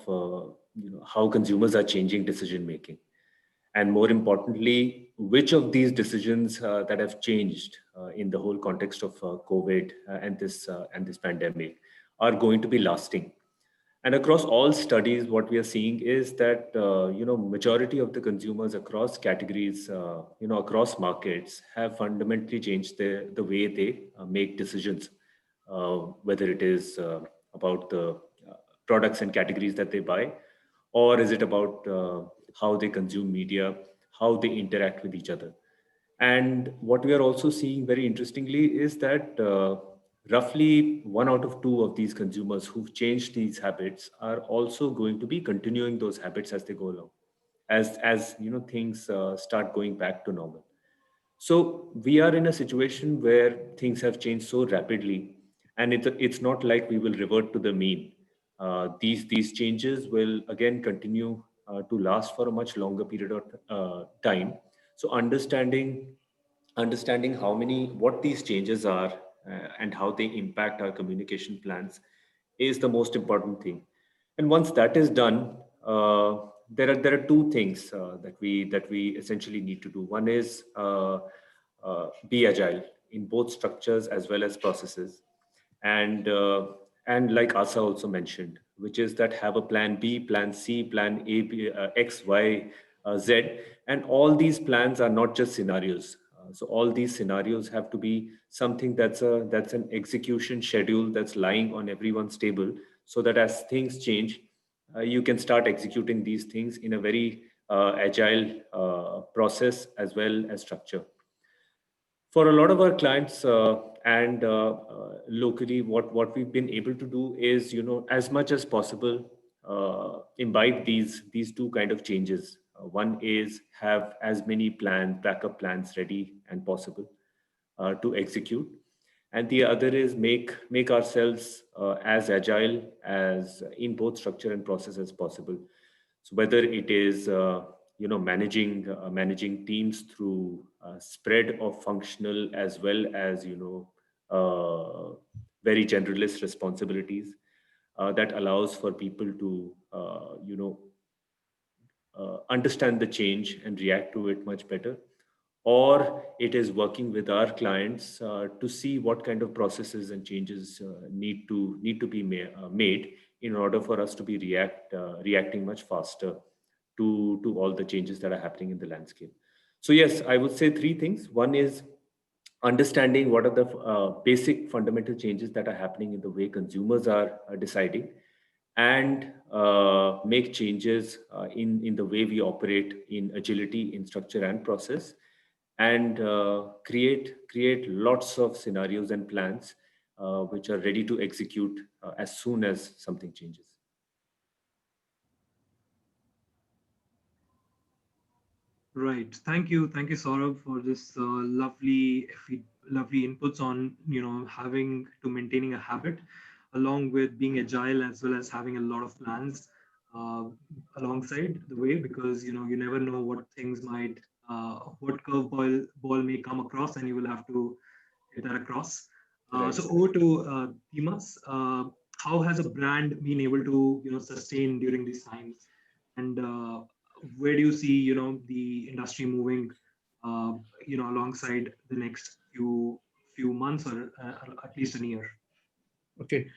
how consumers are changing decision making, and more importantly, which of these decisions that have changed in the whole context of COVID and this pandemic are going to be lasting. And across all studies, what we are seeing is that majority of the consumers across categories, across markets, have fundamentally changed the way they make decisions, whether it is about the products and categories that they buy, or is it about how they consume media, how they interact with each other. And what we are also seeing very interestingly is that roughly 1 out of 2 of these consumers who've changed these habits are also going to be continuing those habits as they go along, as things start going back to normal. So we are in a situation where things have changed so rapidly, and it's not like we will revert to the mean. These changes will again continue to last for a much longer period of time. So understanding what these changes are and how they impact our communication plans is the most important thing. And once that is done, there are 2 things that we essentially need to do. One is be agile in both structures as well as processes, and like Asa also mentioned, which is that have a plan B, plan C, plan A, B, X, Y, Z, and all these plans are not just scenarios. So all these scenarios have to be something that's an execution schedule that's lying on everyone's table, so that as things change, you can start executing these things in a very agile process as well as structure. For a lot of our clients and locally, what we've been able to do is, as much as possible, imbibe these two kind of changes. One is have as many backup plans ready and possible to execute, and the other is make ourselves as agile as in both structure and process as possible. So whether it is managing teams through spread of functional as well as very generalist responsibilities that allows for people to understand the change and react to it much better, or it is working with our clients to see what kind of processes and changes need to be made in order for us to be reacting much faster to all the changes that are happening in the landscape. So yes, I would say three things. One is understanding what are the basic fundamental changes that are happening in the way consumers are deciding, and make changes in the way we operate in agility, in structure and process, and create lots of scenarios and plans which are ready to execute as soon as something changes. Right. Thank you, Saurabh, for this lovely inputs on having to maintaining a habit, along with being agile as well as having a lot of plans alongside the way, because you never know what things might what ball may come across, and you will have to hit that across. Right. So over to Dimas. How has a brand been able to sustain during these times, and where do you see the industry moving alongside the next few months, or at least a year? Okay,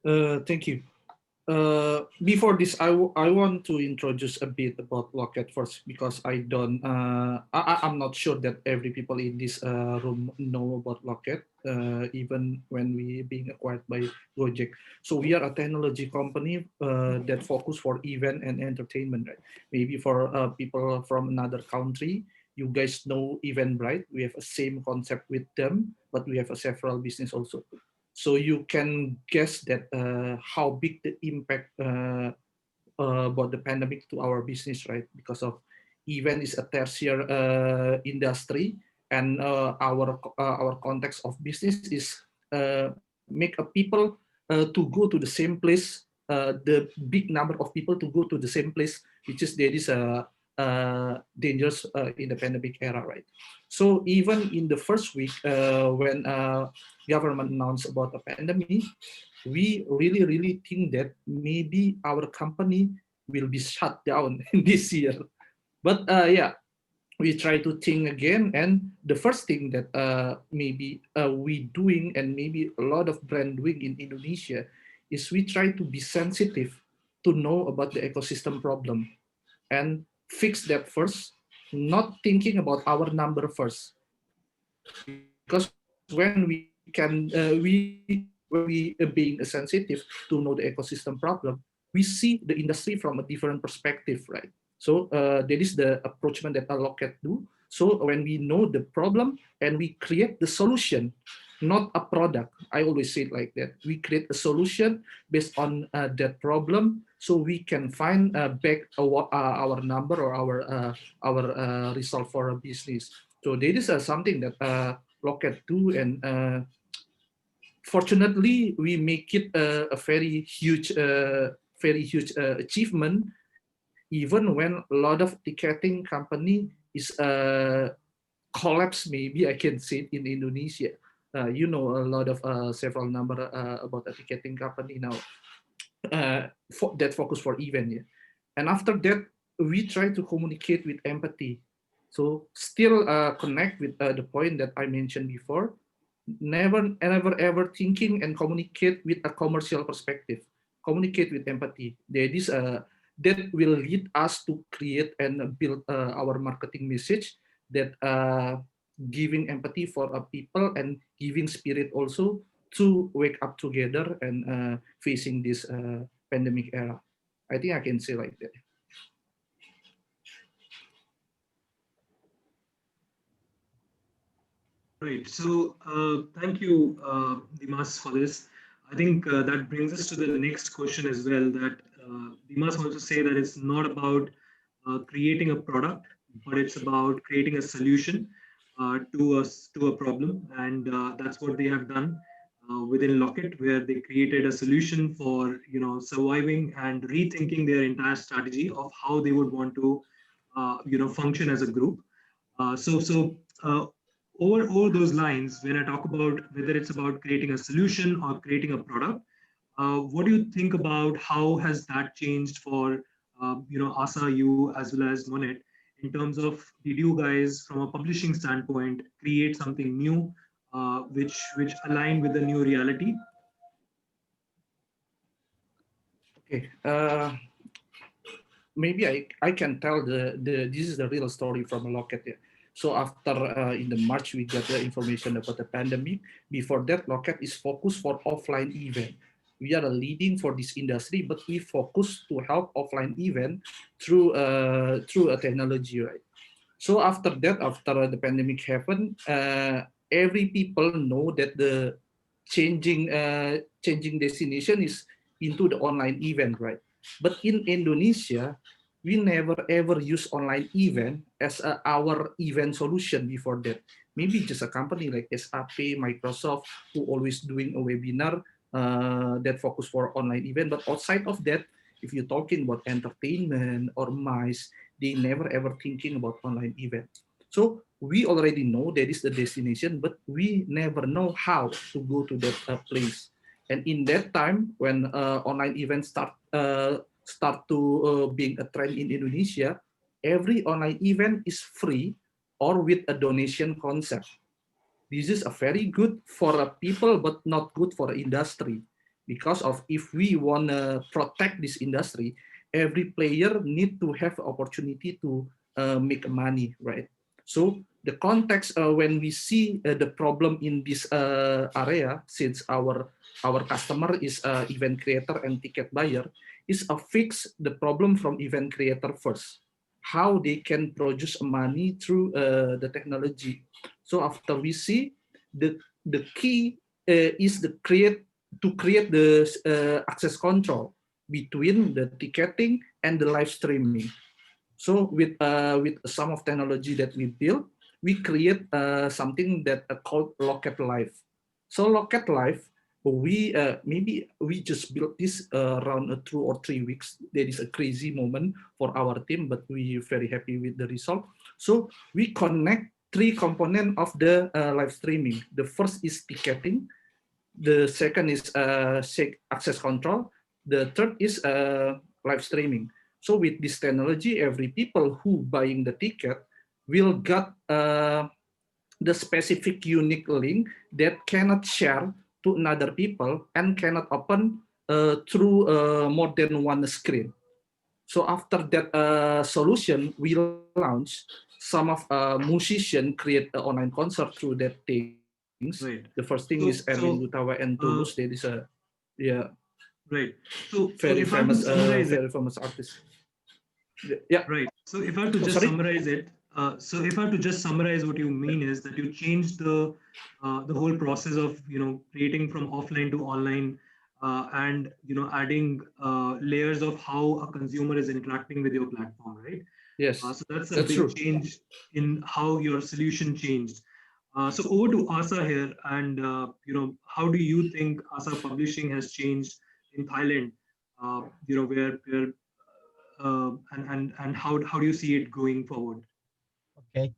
thank you. Before this, I want to introduce a bit about Locket first, because I'm not sure that every people in this room know about Locket, even when we being acquired by Gojek. So we are a technology company that focus for event and entertainment, right? Maybe for people from another country, you guys know Eventbrite. We have a same concept with them, but we have a several business also. So you can guess that how big the impact about the pandemic to our business, right? Because of event is a tertiary industry, and our context of business is make a people to go to the same place, the big number of people to go to the same place, which is there is a dangerous in the pandemic era, right? So even in the first week when government announced about the pandemic, we really think that maybe our company will be shut down this year. But yeah, we try to think again, and the first thing that maybe we doing, and maybe a lot of brand doing in Indonesia, is we try to be sensitive to know about the ecosystem problem and fix that first, not thinking about our number first. Because when we can when we being sensitive to know the ecosystem problem, we see the industry from a different perspective, right? So that is the approachment that Locket do. So when we know the problem and we create the solution, not a product. I always say it like that. We create a solution based on that problem, so we can find back our number or our result for a business. So that is something that Locket do, and fortunately we make it a very huge achievement, even when a lot of ticketing company is collapse, maybe I can say it in Indonesia. You know, a lot of several number about a ticketing company now that focus for event. Yeah. And after that, we try to communicate with empathy. So still connect with the point that I mentioned before. Never ever thinking and communicate with a commercial perspective. Communicate with empathy. That will lead us to create and build our marketing message that giving empathy for people and giving spirit also to wake up together and facing this pandemic era. I think I can say like that. Right. So thank you, Dimas, for this. I think that brings us to the next question as well. That Dimas wants to say that it's not about creating a product, but it's about creating a solution to a problem, and that's what they have done within Locket, where they created a solution for surviving and rethinking their entire strategy of how they would want to function as a group. So over those lines, when I talk about whether it's about creating a solution or creating a product, what do you think about how has that changed for Asa, you as well as Monet, in terms of did you guys from a publishing standpoint create something new which aligned with the new reality? Okay. Maybe I can tell this is the real story from Locket. Yeah. So after in the March we got the information about the pandemic. Before that, Locket is focused for offline event. We are leading for this industry, but we focus to help offline event through a technology, right? So after that, after the pandemic happened, every people know that the changing destination is into the online event, right? But in Indonesia, we never ever use online event as our event solution before that. Maybe just a company like SAP, Microsoft, who always doing a webinar that focus for online event. But outside of that, if you're talking about entertainment or MICE, they never ever thinking about online event. So we already know that is the destination, but we never know how to go to that place. And in that time, when online events start to being a trend in Indonesia, every online event is free or with a donation concept. This is a very good for people, but not good for the industry. Because of if we want to protect this industry, every player need to have opportunity to make money, right? So the context when we see the problem in this area, since our customer is event creator and ticket buyer, is a fix the problem from event creator first. How they can produce money through the technology. So after we see the key is to create the access control between the ticketing and the live streaming. So with some of technology that we build, we create something that called Locket Live. So Locket Live, we maybe we just built this around 2 or 3 weeks. That is a crazy moment for our team, but we very happy with the result. So we connect 3 components of the live streaming. The first is ticketing. The second is access control. The third is live streaming. So with this technology, every people who buying the ticket will get the specific unique link that cannot share to another people and cannot open through more than one screen. So after that solution, we launch some of musicians create an online concert through that things. Right. The first thing is Erwin Gutawa and Tulus. There is a right. So very famous artist. Yeah. Right. So if I have to just summarize it, what you mean is that you changed the whole process of creating from offline to online, and adding layers of how a consumer is interacting with your platform, right? Yes. So that's a big change in how your solution changed. So over to Asa here, and how do you think Asa Publishing has changed in Thailand? Where and how do you see it going forward? Okay.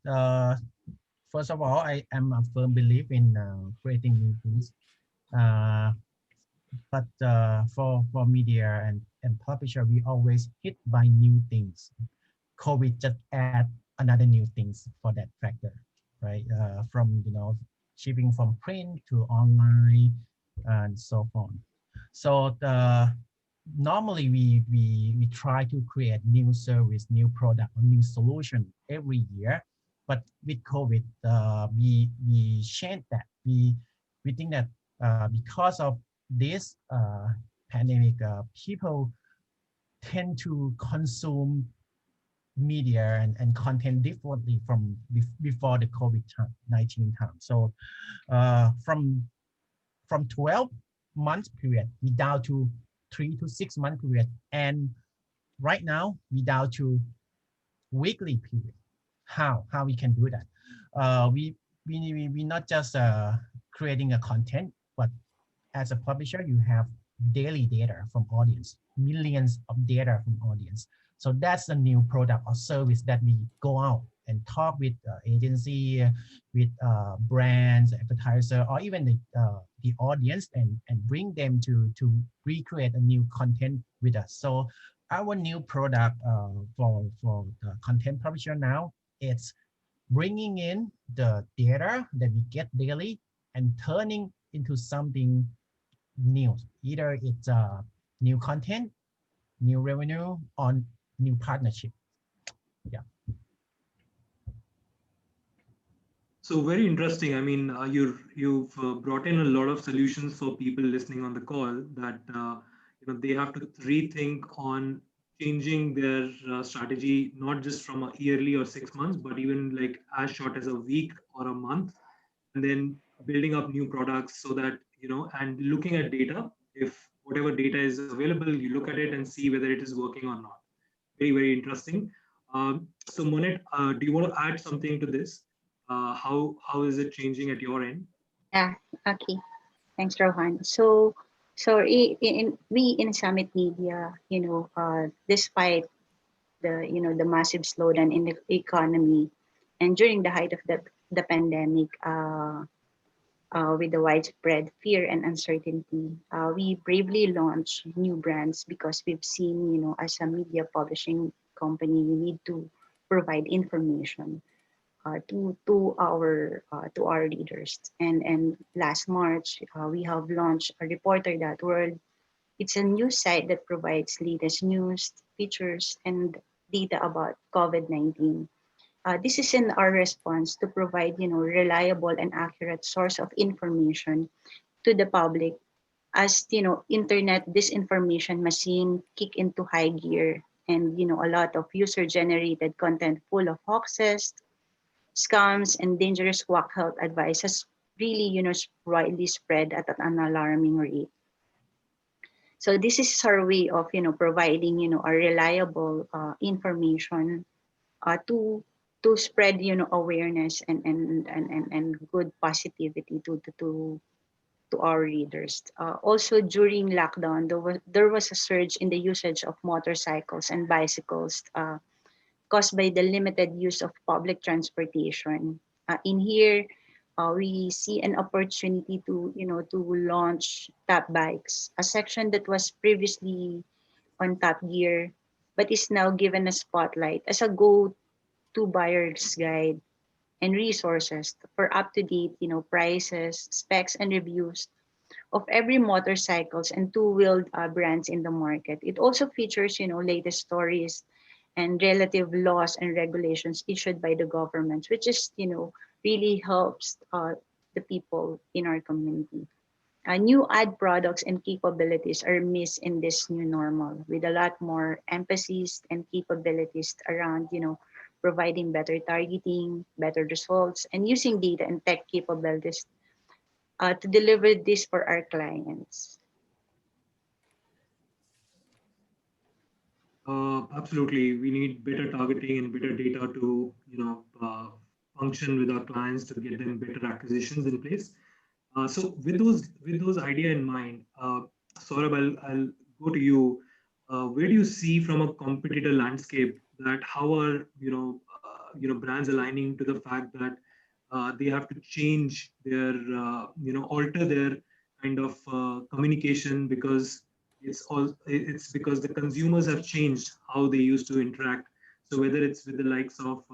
First of all, I am a firm believer in creating new things. But for media and publisher, we always hit by new things. COVID just add another new things for that factor, right? From shipping from print to online and so on. So normally we try to create new service, new product, or new solution every year. But with COVID, we changed that. We think that because of this pandemic, people tend to consume media and content differently from before the COVID-19 time. So from 12 months period, we down to 3 to 6 month period, and right now we down to weekly period. How we can do that? We not just creating a content, but as a publisher, you have daily data from audience, millions of data from audience. So that's a new product or service that we go out and talk with agency, with brands, advertiser, or even the audience, and bring them to recreate a new content with us. So our new product for the content publisher now, it's bringing in the data that we get daily and turning into something new. Either it's new content, new revenue, or new partnership. Yeah. So very interesting. I mean, you've brought in a lot of solutions for people listening on the call that they have to rethink on changing their strategy, not just from a yearly or 6 months, but even like as short as a week or a month, and then building up new products so that and looking at data. If whatever data is available, you look at it and see whether it is working or not. Very interesting. So Monet, do you want to add something to this? How is it changing at your end? Yeah, okay. Thanks, Rohan. So we in Summit Media, despite the massive slowdown in the economy, and during the height of the pandemic, with the widespread fear and uncertainty, we bravely launched new brands because we've seen, as a media publishing company, we need to provide information to our readers. And last March, we have launched a Reporter.world. It's a news site that provides latest news, features, and data about COVID-19. This is in our response to provide, reliable and accurate source of information to the public, as internet disinformation machine kick into high gear, and a lot of user generated content full of hoaxes, scams, and dangerous quack health advice has really, widely spread at an alarming rate. So this is our way of, providing, a reliable information to spread, awareness and good positivity to our readers. Also during lockdown, there was a surge in the usage of motorcycles and bicycles, caused by the limited use of public transportation. In here, we see an opportunity to launch Tap Bikes, a section that was previously on Top Gear, but is now given a spotlight as a go-to buyer's guide and resources for up-to-date, prices, specs, and reviews of every motorcycles and two-wheeled brands in the market. It also features, latest stories and relative laws and regulations issued by the government, which is, really helps the people in our community. New ad products and capabilities are missed in this new normal, with a lot more emphasis and capabilities around, providing better targeting, better results, and using data and tech capabilities to deliver this for our clients. Absolutely, we need better targeting and better data to function with our clients to get them better acquisitions in place. So with those idea in mind, Saurabh, I'll go to you. Where do you see from a competitor landscape that how are brands aligning to the fact that they have to change their alter their kind of communication because it's because the consumers have changed how they used to interact. So whether it's with the likes of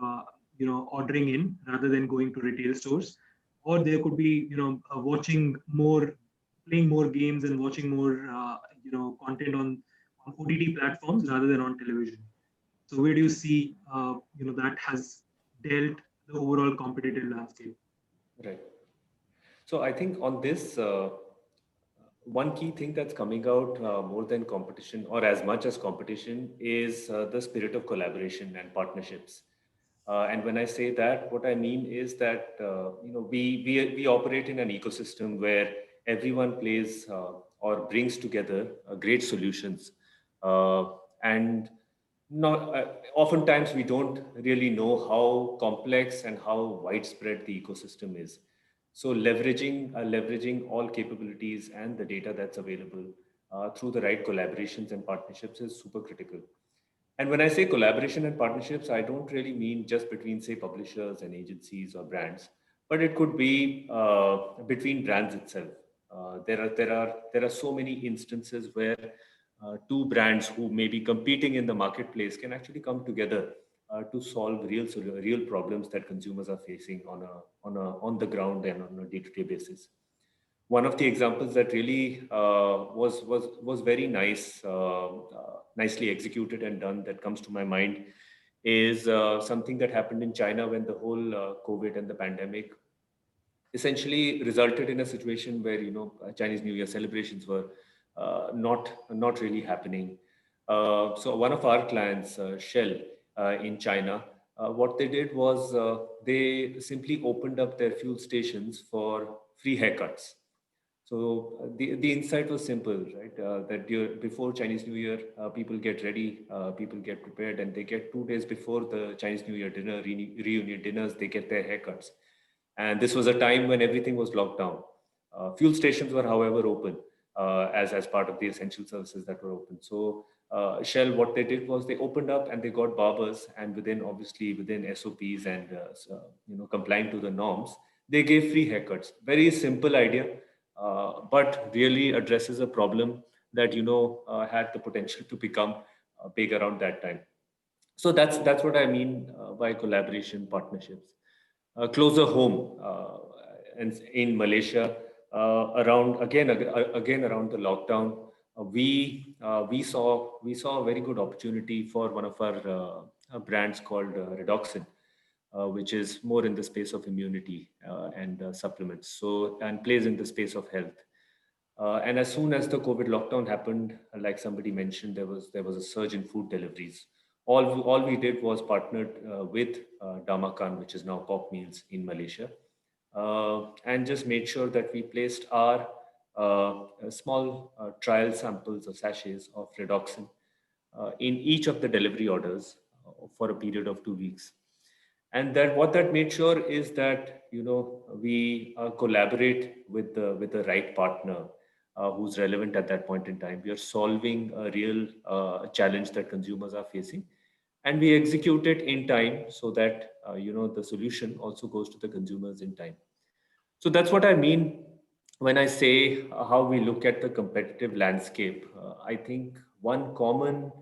ordering in rather than going to retail stores, or there could be watching more, playing more games and watching more content on OTT platforms rather than on television. So where do you see that has dealt the overall competitive landscape? Right. So I think on this, one key thing that's coming out more than competition or as much as competition is the spirit of collaboration and partnerships. And when I say that, what I mean is that we operate in an ecosystem where everyone plays or brings together great solutions, and not oftentimes we don't really know how complex and how widespread the ecosystem is. So leveraging all capabilities and the data that's available through the right collaborations and partnerships is super critical. And when I say collaboration and partnerships, I don't really mean just between, say, publishers and agencies or brands, but it could be between brands itself. There are so many instances where two brands who may be competing in the marketplace can actually come together to solve real problems that consumers are facing on the ground and on a day-to-day basis. One of the examples that really was very nicely executed and done, that comes to my mind, is something that happened in China when the whole COVID and the pandemic essentially resulted in a situation where Chinese New Year celebrations were not really happening. So one of our clients, Shell, in China, what they did was they simply opened up their fuel stations for free haircuts. So the insight was simple, right? That before Chinese New Year, people get ready, people get prepared, and they get 2 days before the Chinese New Year dinner, reunion dinners, they get their haircuts. And this was a time when everything was locked down. Fuel stations were, however, open as part of the essential services that were open. So Shell, what they did was they opened up and they got barbers, and within SOPs and complying to the norms, they gave free haircuts. Very simple idea, but really addresses a problem that had the potential to become big around that time. So that's what I mean by collaboration, partnerships. Closer home, and in Malaysia, around the lockdown, we saw a very good opportunity for one of our brands called Redoxon, which is more in the space of immunity and supplements, and plays in the space of health. And as soon as the COVID lockdown happened, like somebody mentioned, there was a surge in food deliveries. All we did was partnered with Damakan, which is now Pop Meals in Malaysia, and just made sure that we placed our small trial samples or sachets of Redoxon in each of the delivery orders for a period of 2 weeks. And what that made sure is that we collaborate with the right partner who's relevant at that point in time. We are solving a real challenge that consumers are facing, and we execute it in time so that the solution also goes to the consumers in time. So that's what I mean when I say how we look at the competitive landscape. I think one common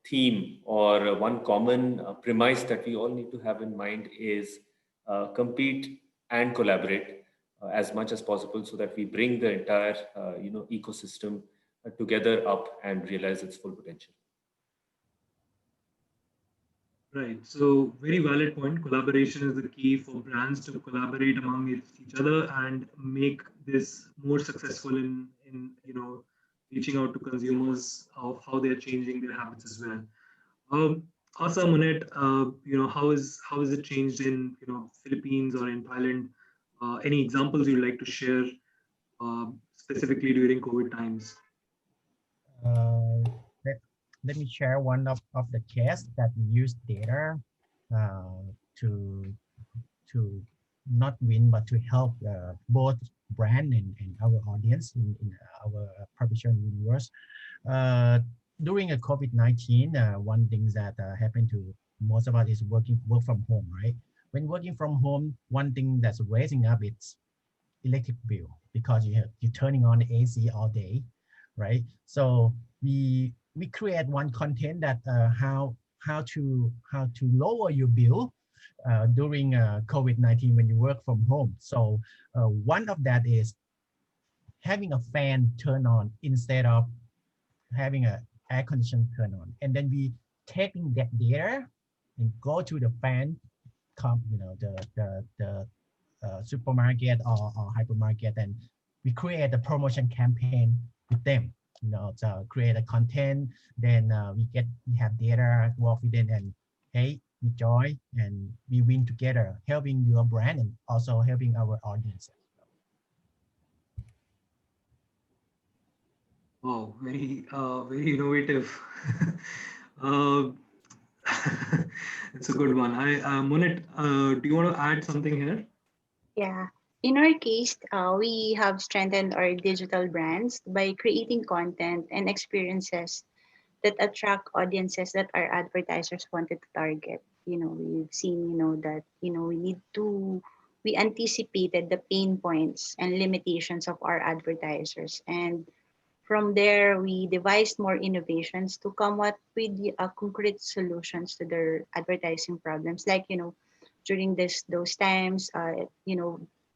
theme or one common premise that we all need to have in mind is compete and collaborate as much as possible, so that we bring the entire ecosystem together up and realize its full potential. Right. So very valid point. Collaboration is the key for brands to collaborate among each other and make this more successful in reaching out to consumers of how they're changing their habits as well. Asa, Monet, how is it changed in Philippines or in Thailand? Any examples you'd like to share specifically during COVID times? Let me share one of the case that we use data to not win, but to help both brand and our audience in our publisher universe. During a COVID-19, one thing that happened to most of us is work from home, right? When working from home, one thing that's raising up is electric bill, because you're turning on the AC all day, right? So we create one content that how to lower your bill during COVID-19 when you work from home. So one of that is having a fan turn on instead of having a air conditioner turn on, and then we taking that data and go to the fan, the supermarket or hypermarket, and we create a promotion campaign with them. You know, to create a content, then we have data, work with them, and hey, we join and we win together, helping your brand and also helping our audience. Wow, very innovative. uh, it's a good one. Monit, do you want to add something here? Yeah. In our case, we have strengthened our digital brands by creating content and experiences that attract audiences that our advertisers wanted to target. You know, we've seen, that, we anticipated the pain points and limitations of our advertisers. And from there, we devised more innovations to come up with concrete solutions to their advertising problems. Like, during those times,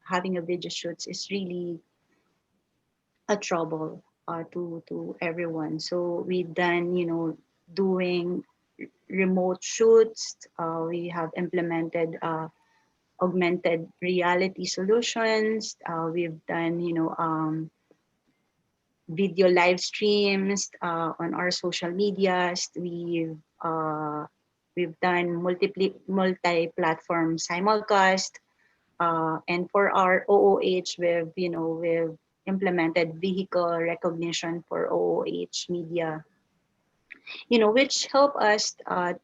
having a video shoots is really a trouble to everyone. So we've done, doing remote shoots. We have implemented augmented reality solutions. We've done, video live streams on our social medias. We've done multi-platform simulcast, and for our OOH, we've implemented vehicle recognition for OOH media, which help us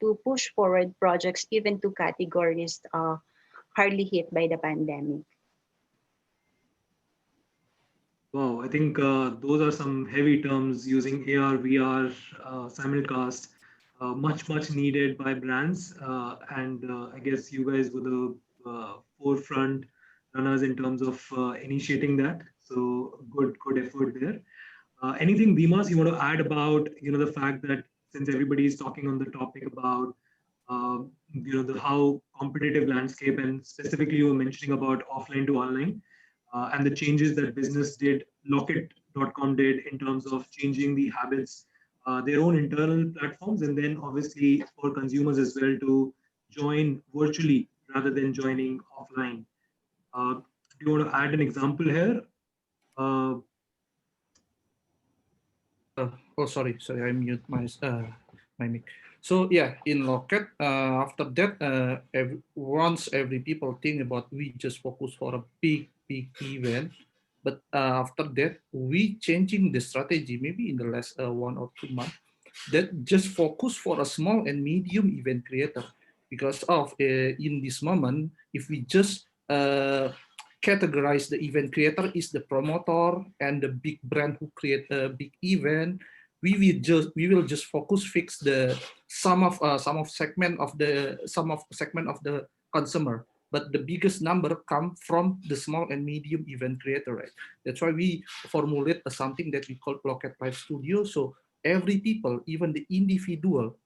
to push forward projects even to categories hardly hit by the pandemic. Wow, I think those are some heavy terms using AR, VR, simulcast, much needed by brands. And I guess you guys were the forefront runners in terms of initiating that. So good effort there. Anything, Dimas, you want to add about, the fact that since everybody is talking on the topic about, the how competitive landscape, and specifically you were mentioning about offline to online, and the changes that business did, Locket.com did in terms of changing the habits, their own internal platforms, and then obviously for consumers as well to join virtually rather than joining offline. Do you want to add an example here? Sorry, I mute my mic. So yeah, in Locket, after that, once every people think about we just focus for a big event, but after that we changing the strategy maybe in the last 1 or 2 months, that just focus for a small and medium event creator, because of in this moment, if we just categorize the event creator is the promoter and the big brand who create a big event, we will just fix the some of segment of the consumer, but the biggest number come from the small and medium event creator, right? That's why we formulate something that we call Locket Live Studio. So every people, even the individual,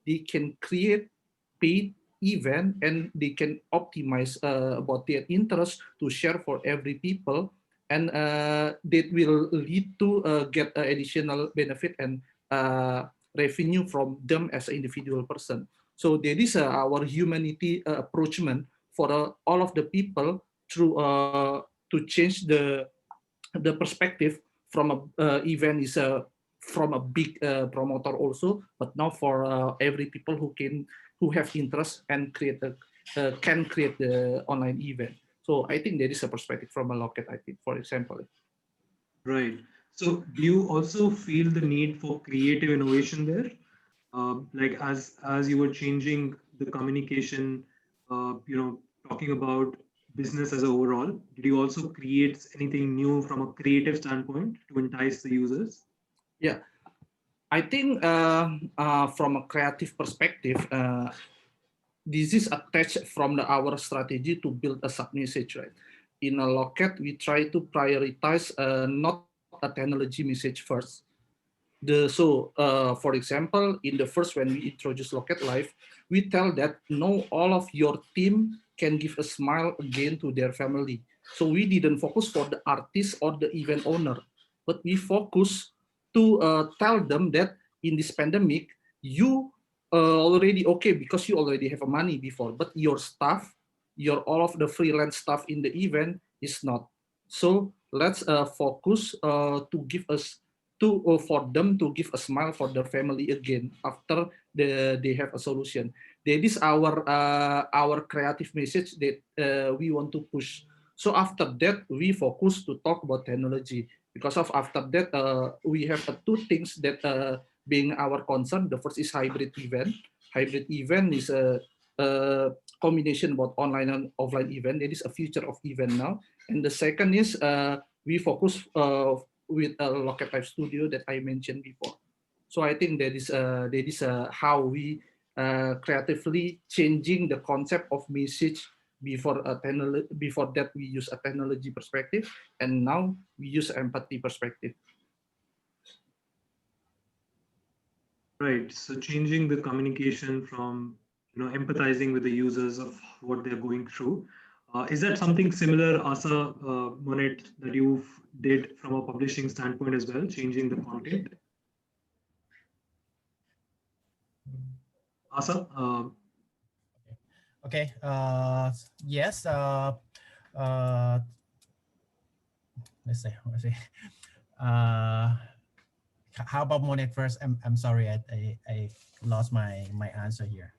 they can create paid event and they can optimize about their interest to share for every people, and that will lead to get additional benefit and revenue from them as an individual person. So that is our humanity approachment for all of the people through to change the perspective from a event is from a big promoter also, but now for every people who have interest and can create the online event. So I think there is a perspective from a Locket, I think, for example. Right. So do you also feel the need for creative innovation there? Like as you were changing the communication, talking about business as a overall, did you also create anything new from a creative standpoint to entice the users? Yeah, I think from a creative perspective, this is attached from our strategy to build a sub-message, right? In a Locket, we try to prioritize not a technology message first. For example, in the first, when we introduce Locket Live, we tell that no, all of your team can give a smile again to their family. So we didn't focus for the artist or the event owner, but we focus to tell them that in this pandemic, you already okay because you already have money before, but your staff, all of the freelance staff in the event is not. So let's focus to give us for them to give a smile for their family again after they have a solution. That is our creative message that we want to push. So after that, we focus to talk about technology, because of after that we have two things that being our concern. The first is hybrid event. Hybrid event is a combination about online and offline event. It is a future of event now. And the second is we focus with a local type studio that I mentioned before. So I think that is how we creatively changing the concept of message. Before that we use a technology perspective, and now we use empathy perspective. Right. So changing the communication from empathizing with the users of what they're going through. Is that something similar, Asa, Monet, that you did from a publishing standpoint as well, changing the content? Asa? Okay. Yes. Let's see. Let's see. How about Monet first? I'm sorry, I lost my answer here.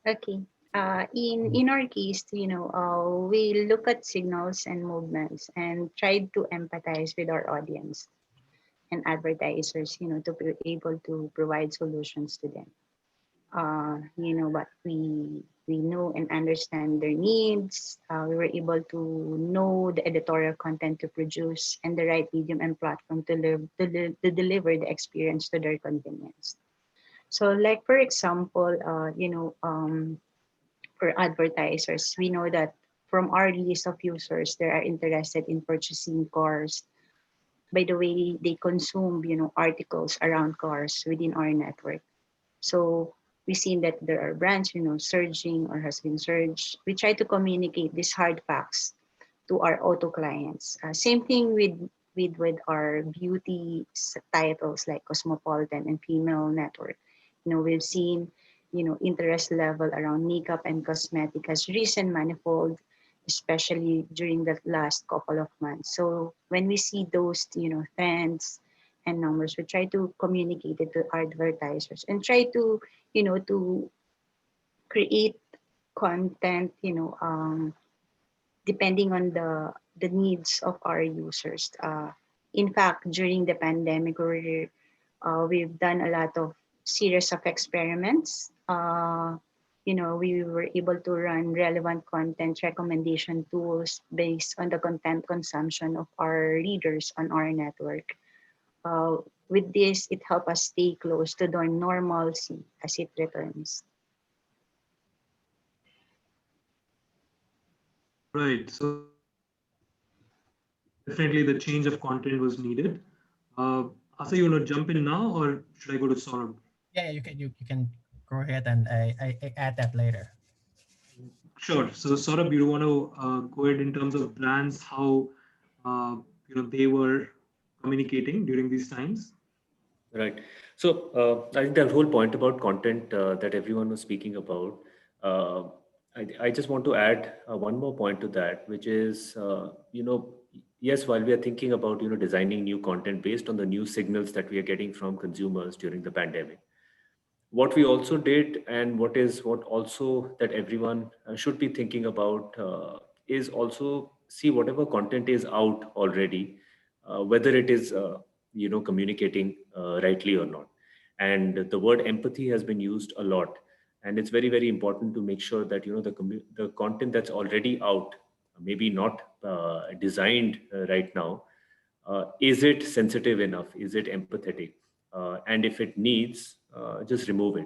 Okay. In our case, we look at signals and movements and try to empathize with our audience and advertisers, to be able to provide solutions to them. But we know and understand their needs. We were able to know the editorial content to produce and the right medium and platform to deliver the experience to their convenience. So, like for example, for advertisers, we know that from our list of users, they are interested in purchasing cars by the way they consume, articles around cars within our network. So we've seen that there are brands, surging or has been surged. We try to communicate these hard facts to our auto clients. Same thing with our beauty titles like Cosmopolitan and Female Network. We've seen, interest level around makeup and cosmetic has risen manifold, especially during the last couple of months. So when we see those, trends and numbers, we try to communicate it to advertisers and try to, to create content, depending on the needs of our users. In fact, during the pandemic, we've done a lot of series of experiments. We were able to run relevant content recommendation tools based on the content consumption of our readers on our network. With this, it helps us stay close to the normalcy as it returns. Right. So definitely the change of content was needed. Asa, you want to jump in now, or should I go to Saurabh? Yeah, you can go ahead, and I add that later. Sure. So Saurabh, you want to go ahead in terms of brands, how they were communicating during these times? Right. So I think the whole point about content that everyone was speaking about, I just want to add one more point to that, which is, yes, while we are thinking about, designing new content based on the new signals that we are getting from consumers during the pandemic, what we also did, and what also that everyone should be thinking about, is also see whatever content is out already, whether it is communicating rightly or not. And the word empathy has been used a lot, and it's very, very important to make sure that the content that's already out, maybe not designed right now, is it sensitive enough, is it empathetic, and if it needs, just remove it,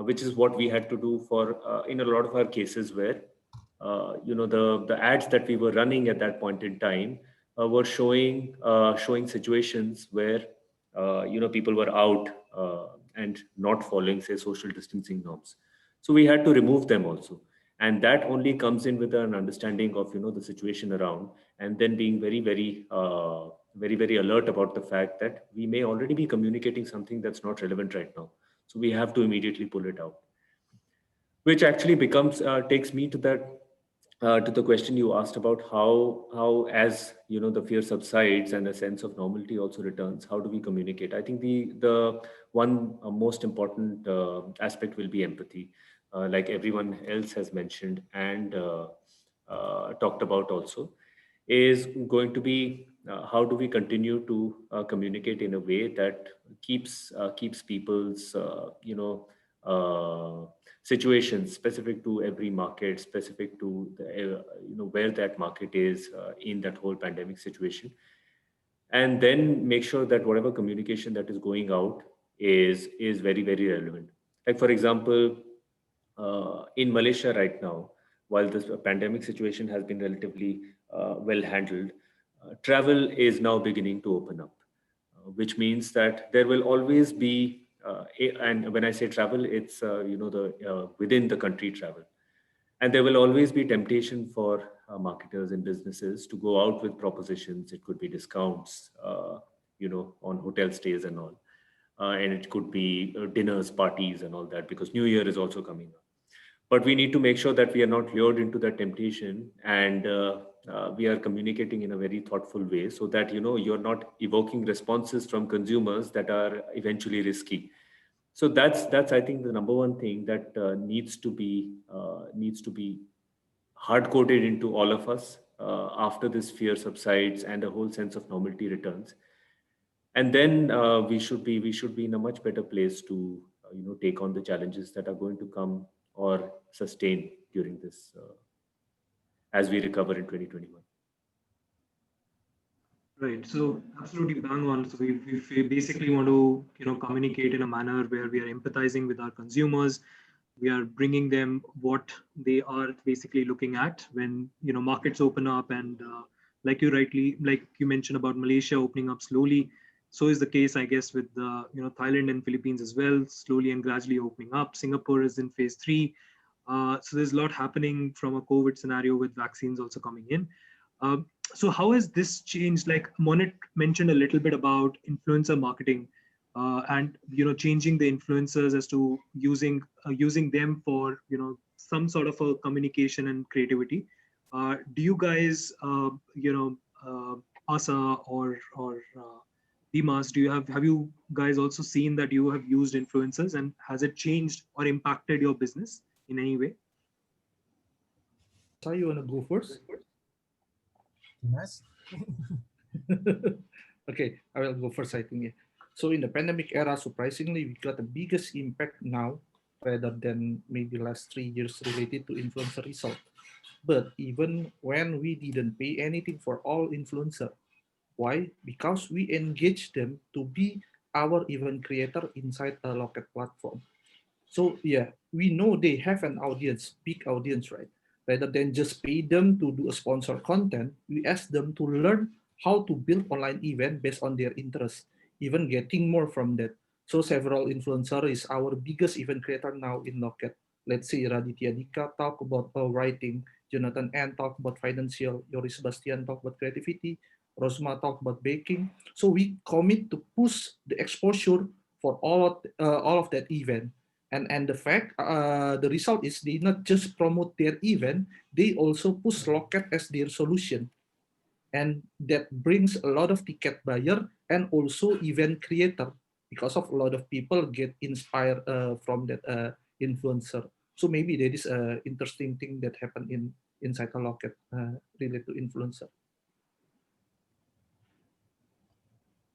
which is what we had to do for in a lot of our cases, where the ads that we were running at that point in time were showing situations where people were out and not following, say, social distancing norms. So we had to remove them also, and that only comes in with an understanding of the situation around, and then being very, very very, very alert about the fact that we may already be communicating something that's not relevant right now. So we have to immediately pull it out, which actually takes me to that to the question you asked about how as you know the fear subsides and a sense of normality also returns, how do we communicate? I think the one most important aspect will be empathy, like everyone else has mentioned and talked about also, is going to be how do we continue to communicate in a way that keeps people's situations specific to every market, specific to the where that market is in that whole pandemic situation, and then make sure that whatever communication that is going out is very very relevant. Like for example, in Malaysia right now, while this pandemic situation has been relatively well handled, travel is now beginning to open up, which means that there will always be, and when I say travel, it's the within the country travel, and there will always be temptation for marketers and businesses to go out with propositions. It could be discounts, on hotel stays and all, and it could be dinners, parties, and all that, because New Year is also coming up. But we need to make sure that we are not lured into that temptation, and we are communicating in a very thoughtful way, so that you're not evoking responses from consumers that are eventually risky. So that's I think the number one thing that needs to be hard coded into all of us after this fear subsides and a whole sense of normality returns. And then we should be in a much better place to take on the challenges that are going to come or sustain during this as we recover in 2021. Right. So absolutely bang on. So we basically want to, communicate in a manner where we are empathizing with our consumers. We are bringing them what they are basically looking at when, markets open up. And like you mentioned about Malaysia opening up slowly. So is the case, I guess, with Thailand and Philippines as well, slowly and gradually opening up. Singapore is in phase 3. So there's a lot happening from a COVID scenario with vaccines also coming in. So how has this changed? Like Monet mentioned a little bit about influencer marketing, and changing the influencers as to using them for some sort of a communication and creativity. Do you guys, Asa or Dimas, have you guys also seen that you have used influencers, and has it changed or impacted your business in any way? So you want to go first? Dimas? Okay, I will go first, I think. Yeah. So in the pandemic era, surprisingly, we got the biggest impact now rather than maybe last 3 years related to influencer result. But even when we didn't pay anything for all influencer, why? Because we engage them to be our event creator inside a Locket platform. So yeah, we know they have an audience, big audience, right? Rather than just pay them to do a sponsor content, we ask them to learn how to build online event based on their interest, even getting more from that. So several influencer is our biggest event creator now in Locket. Let's say Raditya Dika talk about writing, Jonathan N talk about financial, Yoris Sebastian talk about creativity, Rosma talk about baking. So we commit to push the exposure for all of that event. And the fact, the result is they not just promote their event, they also push Locket as their solution. And that brings a lot of ticket buyer and also event creator, because of a lot of people get inspired from that influencer. So maybe there is an interesting thing that happened inside a Locket related to influencer.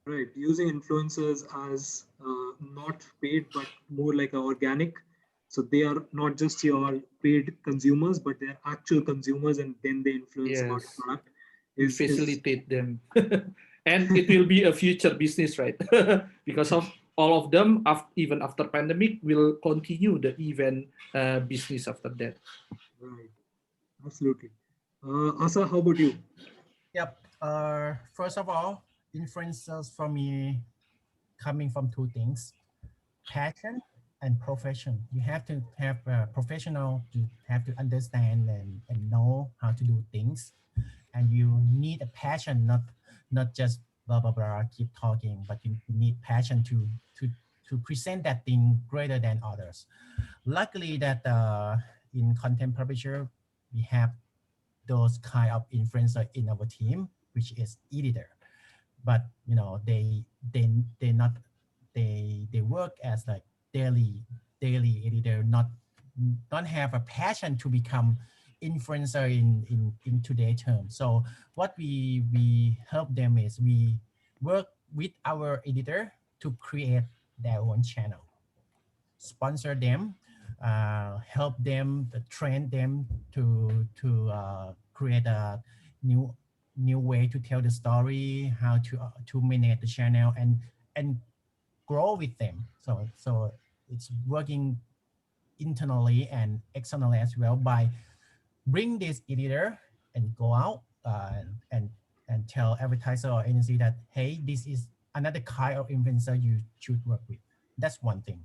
Right, using influencers as not paid, but more like organic. So they are not just your paid consumers, but they're actual consumers, and then they influence about the product. We facilitate them. And it will be a future business, right? Because of all of them, even after pandemic, will continue the event business after that. Right, absolutely. Asa, how about you? Yep. First of all, influencers for me coming from two things: passion and profession. You have to have a professional, you have to understand and know how to do things, and you need a passion, not just blah blah blah, keep talking, but you need passion to present that thing greater than others. Luckily that in content publisher we have those kind of influencer in our team, which is editor. But you know, they not they work as like daily editor, not don't have a passion to become influencer in today's term. So what we help them is we work with our editor to create their own channel, sponsor them, help them, train them to create a new way to tell the story, how to manage the channel and grow with them. So it's working internally and externally as well by bring this editor and go out and tell advertiser or agency that, hey, this is another kind of influencer you should work with. That's one thing.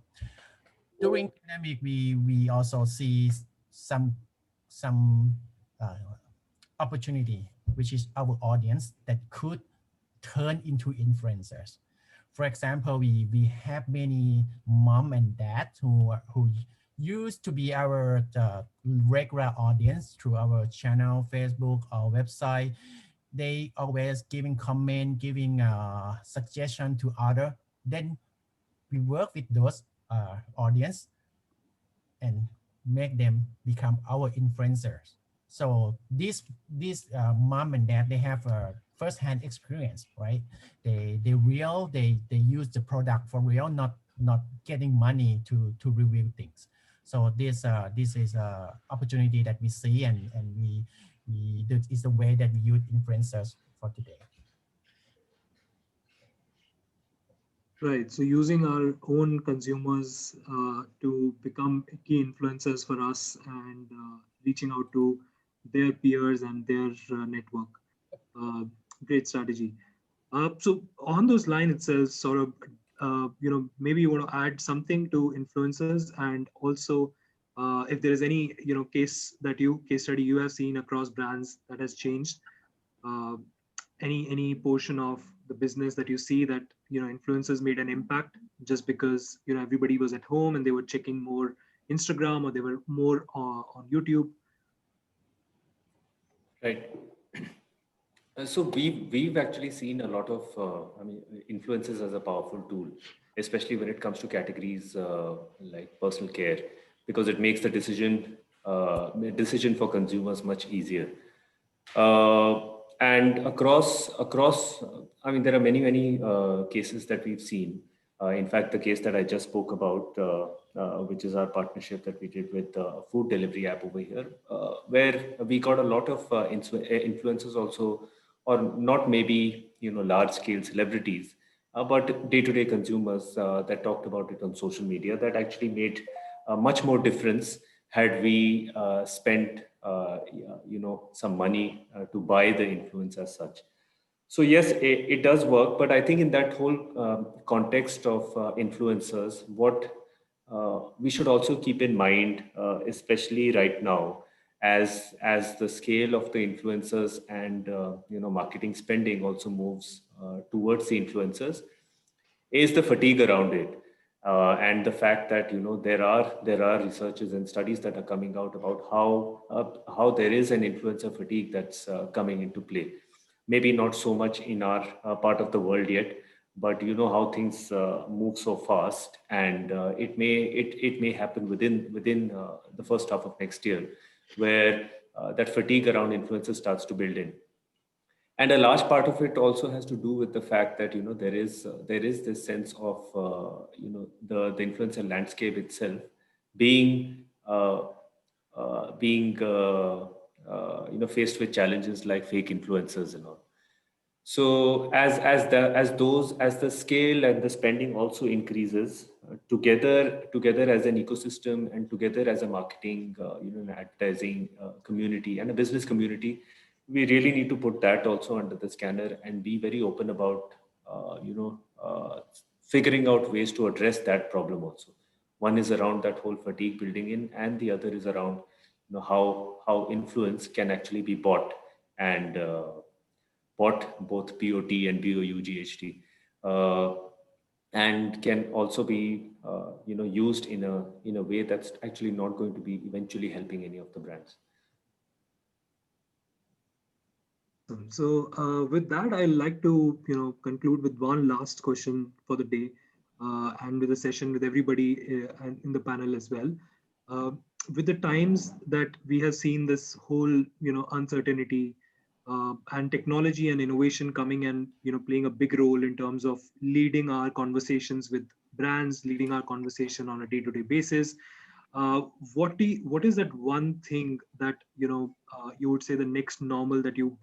During pandemic, we also see some opportunity, which is our audience that could turn into influencers. For example, we have many mom and dad who used to be our regular audience through our channel, Facebook, or website. They always giving comment, giving suggestion to other. Then we work with those audience and make them become our influencers. So these mom and dad, they have a first-hand experience, right? They use the product for real, not getting money to review things. So this is a opportunity that we see, and this is the way that we use influencers for today. Right. So using our own consumers to become key influencers for us and reaching out to their peers and their network. Great strategy. So on those lines itself, sort of, maybe you want to add something to influencers, and also if there is any, case study you have seen across brands that has changed, any portion of the business that you see that, influencers made an impact just because, everybody was at home and they were checking more Instagram or they were more on YouTube. Right. So we've actually seen a lot of influencers as a powerful tool, especially when it comes to categories like personal care, because it makes the decision for consumers much easier. And across, there are many cases that we've seen. In fact, the case that I just spoke about, which is our partnership that we did with a food delivery app over here, where we got a lot of influencers also, or not maybe large scale celebrities, but day-to-day consumers that talked about it on social media, that actually made much more difference had we spent some money to buy the influence as such. So yes, it does work, but I think in that whole context of influencers, what we should also keep in mind, especially right now, as the scale of the influencers and marketing spending also moves towards the influencers, is the fatigue around it. And the fact that there are researches and studies that are coming out about how there is an influencer fatigue that's coming into play. Maybe not so much in our part of the world yet, but how things move so fast, and it may happen within the first half of next year, where that fatigue around influencers starts to build in. And a large part of it also has to do with the fact that there is this sense of the influencer landscape itself being faced with challenges like fake influencers and all. So as the scale and the spending also increases, together as an ecosystem and together as a marketing an advertising community and a business community, we really need to put that also under the scanner and be very open about figuring out ways to address that problem also. One is around that whole fatigue building in, and the other is around how influence can actually be bought, and bought both POT and BOUGHT, and can also be used in a way that's actually not going to be eventually helping any of the brands. So with that, I'd like to conclude with one last question for the day, and with a session with everybody and in the panel as well. Uh, with the times that we have seen this whole uncertainty, and technology and innovation coming and playing a big role in terms of leading our conversations with brands, leading our conversation on a day-to-day basis. What is that one thing that you would say the next normal that you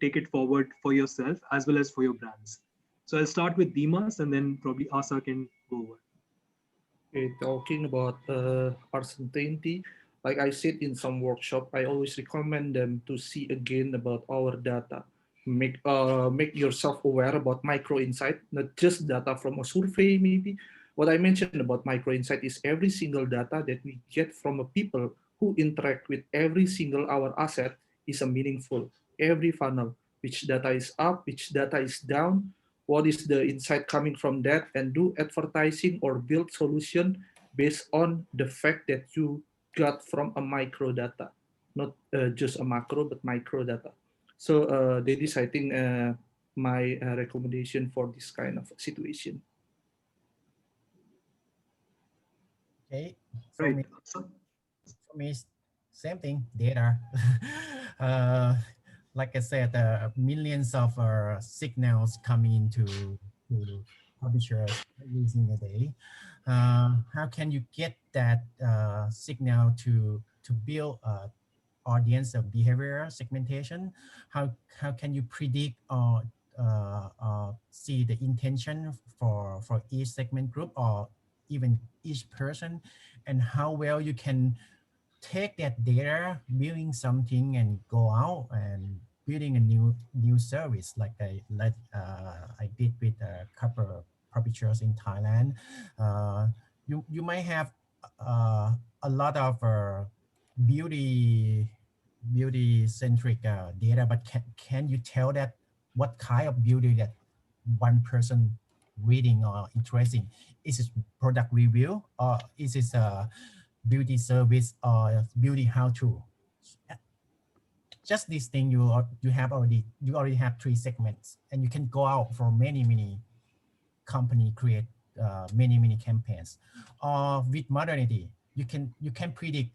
take it forward for yourself as well as for your brands? So I'll start with Dimas and then probably Asa can go over. Okay, talking about uncertainty, like I said in some workshop, I always recommend them to see again about our data. Make yourself aware about micro insight, not just data from a survey maybe. What I mentioned about micro insight is every single data that we get from a people who interact with every single our asset is a meaningful. Every funnel, which data is up, which data is down, what is the insight coming from that, and do advertising or build solution based on the fact that you got from a micro data, not just a macro but micro data. So that is, I think, my recommendation for this kind of situation. Okay, Right. for me, same thing, data. Like I said, millions of signals coming into to publishers using a day. How can you get that signal to build audience of behavior segmentation? How can you predict or see the intention for each segment group or even each person, and how well you can take that data, building something and go out and building a new service like I did with a couple of publishers in Thailand. You might have a lot of beauty centric data, but can you tell that what kind of beauty that one person reading or interesting? Is it product review or is it a beauty service or beauty how to? Just this thing you already have 3 segments, and you can go out for many company create many campaigns. With modernity, you can predict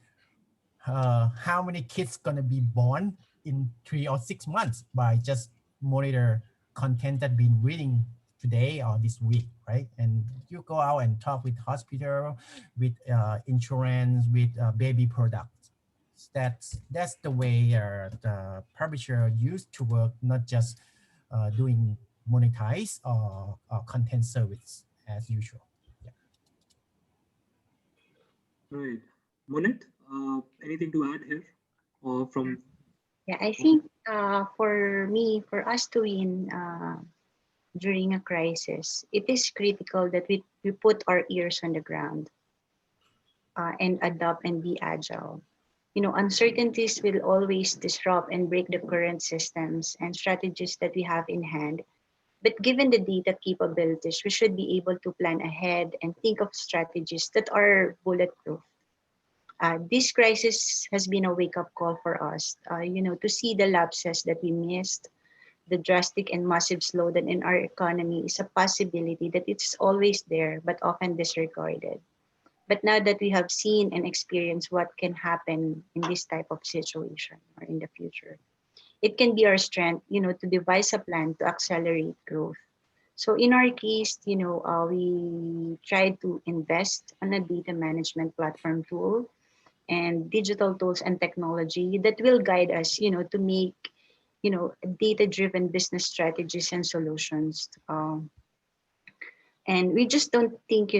how many kids gonna be born in 3 or 6 months by just monitor content that been reading today or this week, right? And you go out and talk with hospital, with insurance, with baby products. That's the way the publisher used to work, not just doing monetize or content service as usual. Yeah. Right. Monet, anything to add here or from? Yeah, I think for me, for us to win during a crisis, it is critical that we put our ears on the ground and adapt and be agile. Uncertainties will always disrupt and break the current systems and strategies that we have in hand. But given the data capabilities, we should be able to plan ahead and think of strategies that are bulletproof. This crisis has been a wake-up call for us, to see the lapses that we missed. The drastic and massive slowdown in our economy is a possibility that it's always there, but often disregarded. But now that we have seen and experienced what can happen in this type of situation or in the future, it can be our strength, to devise a plan to accelerate growth. So in our case, we tried to invest on a data management platform tool and digital tools and technology that will guide us, to make, data-driven business strategies and solutions. And we just don't think,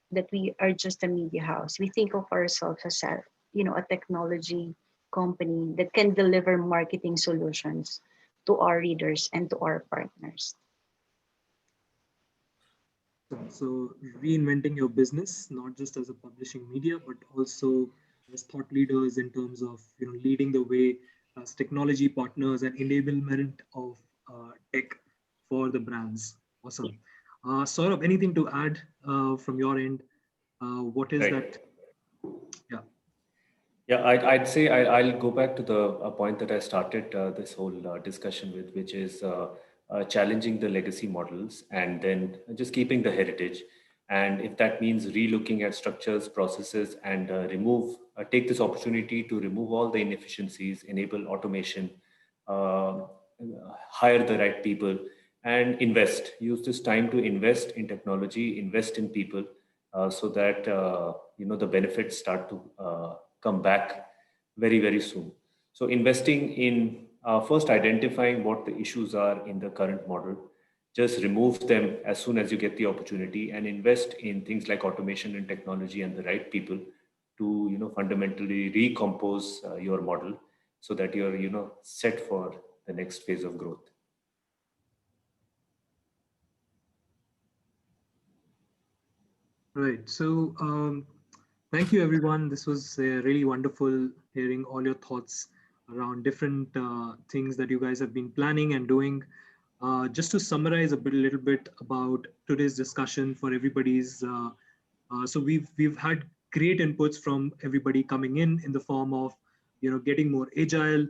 that we are just a media house. We think of ourselves as a technology company that can deliver marketing solutions to our readers and to our partners. So reinventing your business, not just as a publishing media, but also as thought leaders in terms of leading the way as technology partners and enablement of tech for the brands. Awesome. Saurabh, anything to add from your end? What is Right. that? Yeah. Yeah, I'd say I'll go back to the point that I started this whole discussion with, which is challenging the legacy models and then just keeping the heritage. And if that means relooking at structures, processes, and take this opportunity to remove all the inefficiencies, enable automation, uh, hire the right people, and invest. Use this time to invest in technology, invest in people, so that the benefits start to come back very soon. So investing in first identifying what the issues are in the current model, just remove them as soon as you get the opportunity, and invest in things like automation and technology and the right people to fundamentally recompose your model so that you're set for the next phase of growth. Right. So thank you, everyone. This was really wonderful hearing all your thoughts around different things that you guys have been planning and doing. Just to summarize a little bit about today's discussion for everybody's. So we've had great inputs from everybody coming in the form of getting more agile,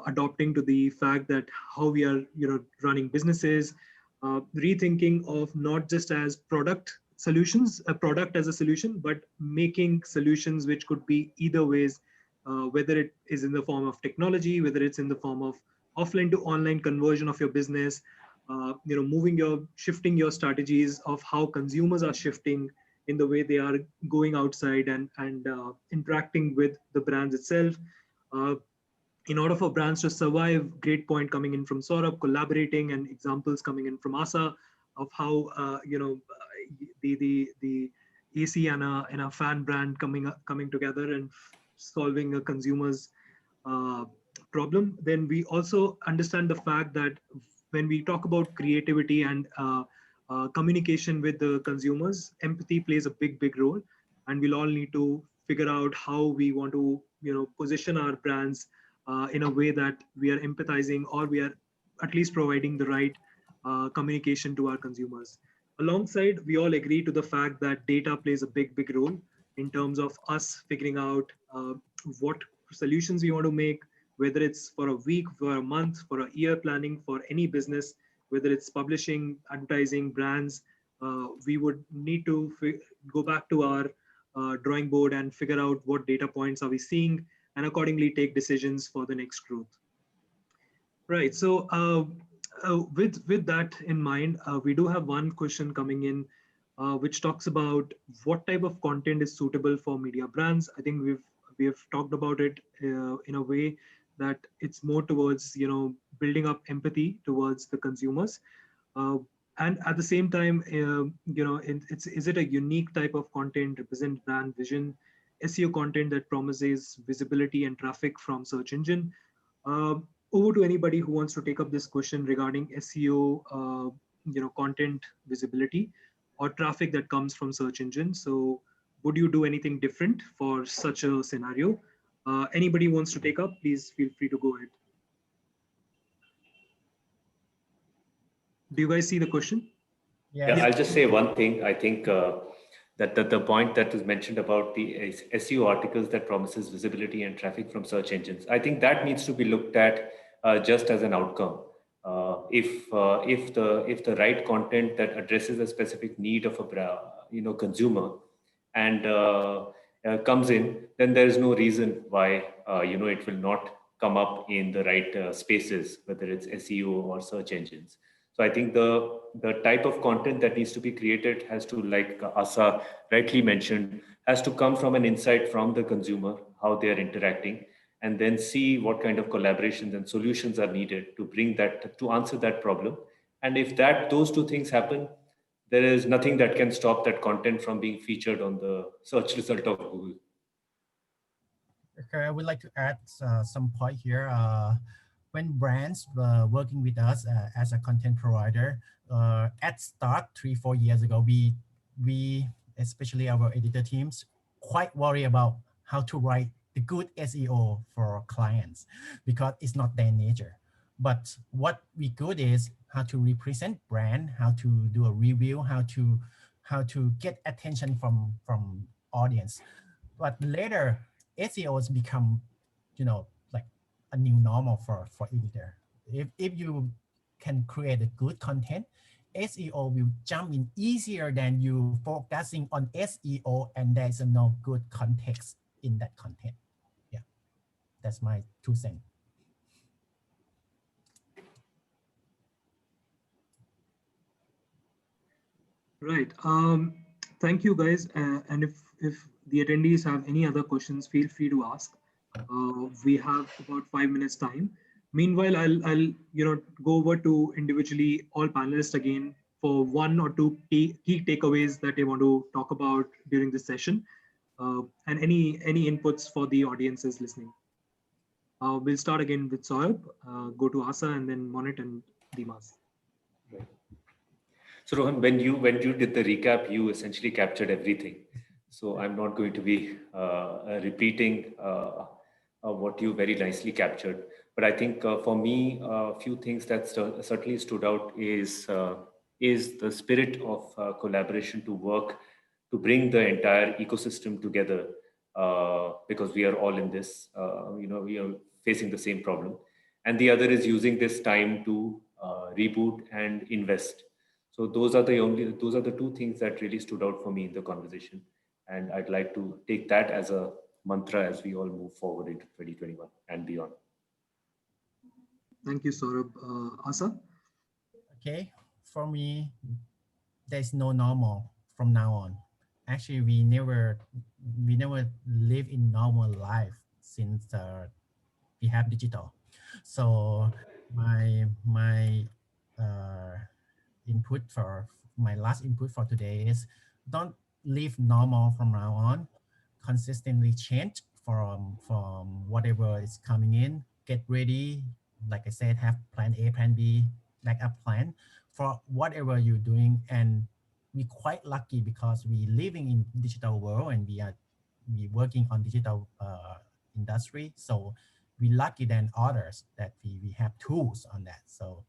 adopting to the fact that how we are running businesses, rethinking of not just as product solutions, a product as a solution, but making solutions which could be either ways, whether it is in the form of technology, whether it's in the form of offline to online conversion of your business, shifting your strategies of how consumers are shifting in the way they are going outside and interacting with the brands itself. In order for brands to survive, great point coming in from Saurabh, collaborating, and examples coming in from Asa of how the AC and a fan brand coming together and solving a consumer's problem. Then we also understand the fact that when we talk about creativity and communication with the consumers, empathy plays a big role, and we'll all need to figure out how we want to position our brands in a way that we are empathizing, or we are at least providing the right communication to our consumers. Alongside, we all agree to the fact that data plays a big role in terms of us figuring out what solutions we want to make, whether it's for a week, for a month, for a year planning for any business, whether it's publishing, advertising, brands. We would need to go back to our drawing board and figure out what data points are we seeing, and accordingly take decisions for the next growth. Right. So with that in mind, we do have one question coming in, which talks about what type of content is suitable for media brands. I think we have talked about it in a way that it's more towards building up empathy towards the consumers, and at the same time, is it a unique type of content, represent brand vision, SEO content that promises visibility and traffic from search engine? Over to anybody who wants to take up this question regarding SEO, content visibility or traffic that comes from search engine. So would you do anything different for such a scenario? Anybody wants to take up, please feel free to go ahead. Do you guys see the question? Yeah, I'll just say one thing. I think that the point that was mentioned about the SEO articles that promises visibility and traffic from search engines, I think that needs to be looked at just as an outcome. If the right content that addresses a specific need of a consumer and comes in, then there is no reason why it will not come up in the right spaces, whether it's SEO or search engines. So I think the type of content that needs to be created has to, like Asa rightly mentioned, has to come from an insight from the consumer, how they are interacting, and then see what kind of collaborations and solutions are needed to bring that, to answer that problem. And if those two things happen, there is nothing that can stop that content from being featured on the search result of Google. Okay, I would like to add some point here. When brands working with us as a content provider, at start 3-4 years ago, we especially our editor teams quite worry about how to write the good SEO for clients because it's not their nature. But what we good is how to represent brand, how to do a review, how to get attention from audience. But later, SEO has become, like a new normal for editor. If you can create a good content, SEO will jump in easier than you focusing on SEO and there's no good context in that content. Yeah, that's my 2 cents. Right. Thank you, guys. And if the attendees have any other questions, feel free to ask. We have about 5 minutes time. Meanwhile, I'll go over to individually all panelists again for 1 or 2 key takeaways that they want to talk about during this session, and any inputs for the audiences listening. We'll start again with Saurabh, go to Asa, and then Monit and Dimas. Right. So Rohan, when you did the recap, you essentially captured everything. So I'm not going to be repeating what you very nicely captured. But I think for me, a few things that certainly stood out is the spirit of collaboration to work to bring the entire ecosystem together, because we are all in this. We are facing the same problem. And the other is using this time to reboot and invest. So those are the 2 things that really stood out for me in the conversation. And I'd like to take that as a mantra as we all move forward into 2021 and beyond. Thank you, Saurabh. Asa? Okay, for me, there's no normal from now on. Actually, we never live in normal life since we have digital. So my input for my last input for today is don't live normal from now on. Consistently change from whatever is coming in. Get ready, like I said, have plan A, plan B, backup plan for whatever you're doing. And we're quite lucky because we living in digital world and we working on digital industry. So we lucky than others that we have tools on that. So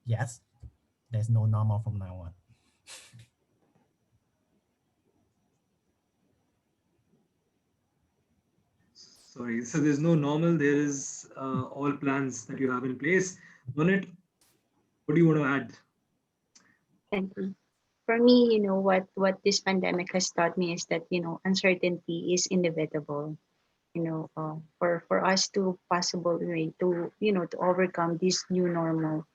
yes, there's no normal from now on. Sorry, so there's no normal, there is all plans that you have in place. Monit, what do you want to add? Thank you. For me, what this pandemic has taught me is that, uncertainty is inevitable. For us to possible way to, to overcome this new normal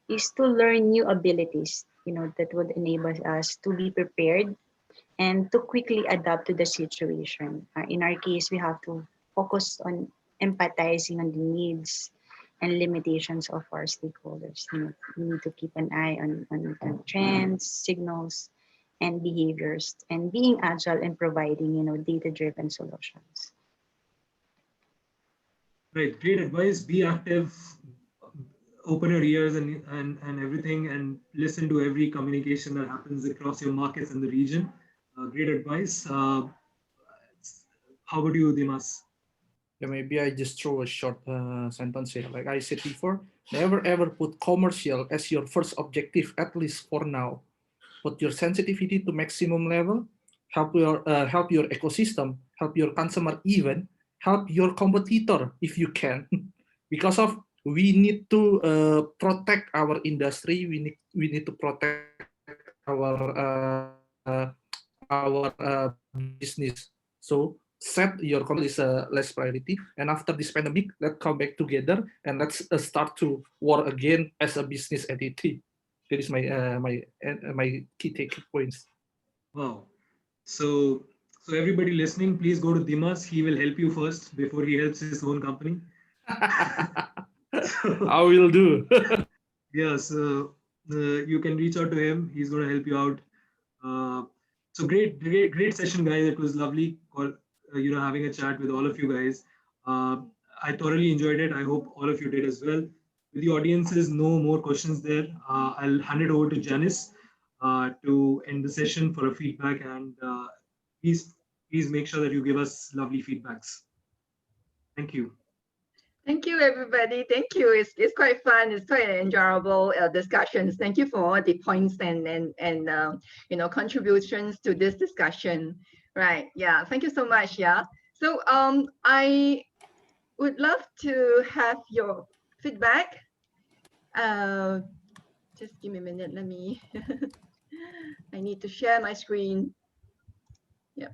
is to learn new abilities, that would enable us to be prepared and to quickly adapt to the situation. In our case, we have to focus on empathizing on the needs and limitations of our stakeholders. We need to keep an eye on trends, signals, and behaviors, and being agile and providing, data-driven solutions. Right, great advice. Be active, open your ears and everything, and listen to every communication that happens across your markets and the region. Great advice. How about you, Dimas? Yeah, maybe I just throw a short sentence here. Like I said before, never ever put commercial as your first objective, at least for now. Put your sensitivity to maximum level, help your ecosystem, help your consumer, even help your competitor if you can. Because of we need to protect our industry. We need to protect our business. So set your company is less priority, and after this pandemic, let's come back together and let's start to work again as a business entity. That is my key take points. Wow. So everybody listening, please go to Dimas. He will help you first before he helps his own company. I will do. Yeah, so you can reach out to him. He's going to help you out. So great session, guys. It was lovely, having a chat with all of you guys. I thoroughly enjoyed it. I hope all of you did as well. With the audiences, no more questions there. I'll hand it over to Janice to end the session for a feedback, and please make sure that you give us lovely feedbacks. Thank you. Thank you, everybody. Thank you. It's quite fun. It's quite an enjoyable discussions. Thank you for all the points and contributions to this discussion. Right. Yeah. Thank you so much. Yeah. So I would love to have your feedback. Just give me a minute. Let me. I need to share my screen. Yeah.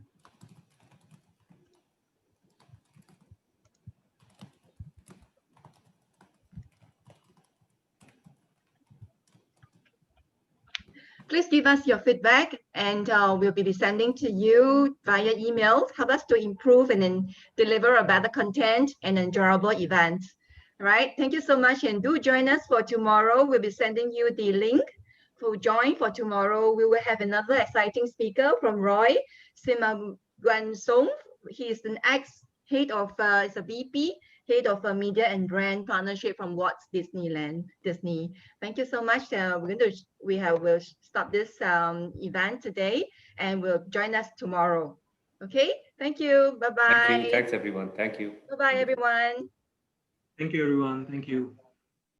Please give us your feedback, and we'll be sending to you via email. Help us to improve and then deliver a better content and enjoyable events. All right. Thank you so much, and do join us for tomorrow. We'll be sending you the link to join for tomorrow. We will have another exciting speaker from Roy Simagwansong. He is an ex-head of, is a VP, head of a media and brand partnership from Walt Disney. Thank you so much. We'll stop this event today, and we'll join us tomorrow. Okay. Thank you. Bye bye. Thank you. Thanks everyone. Thank you. Bye bye everyone. Thank you, everyone. Thank you.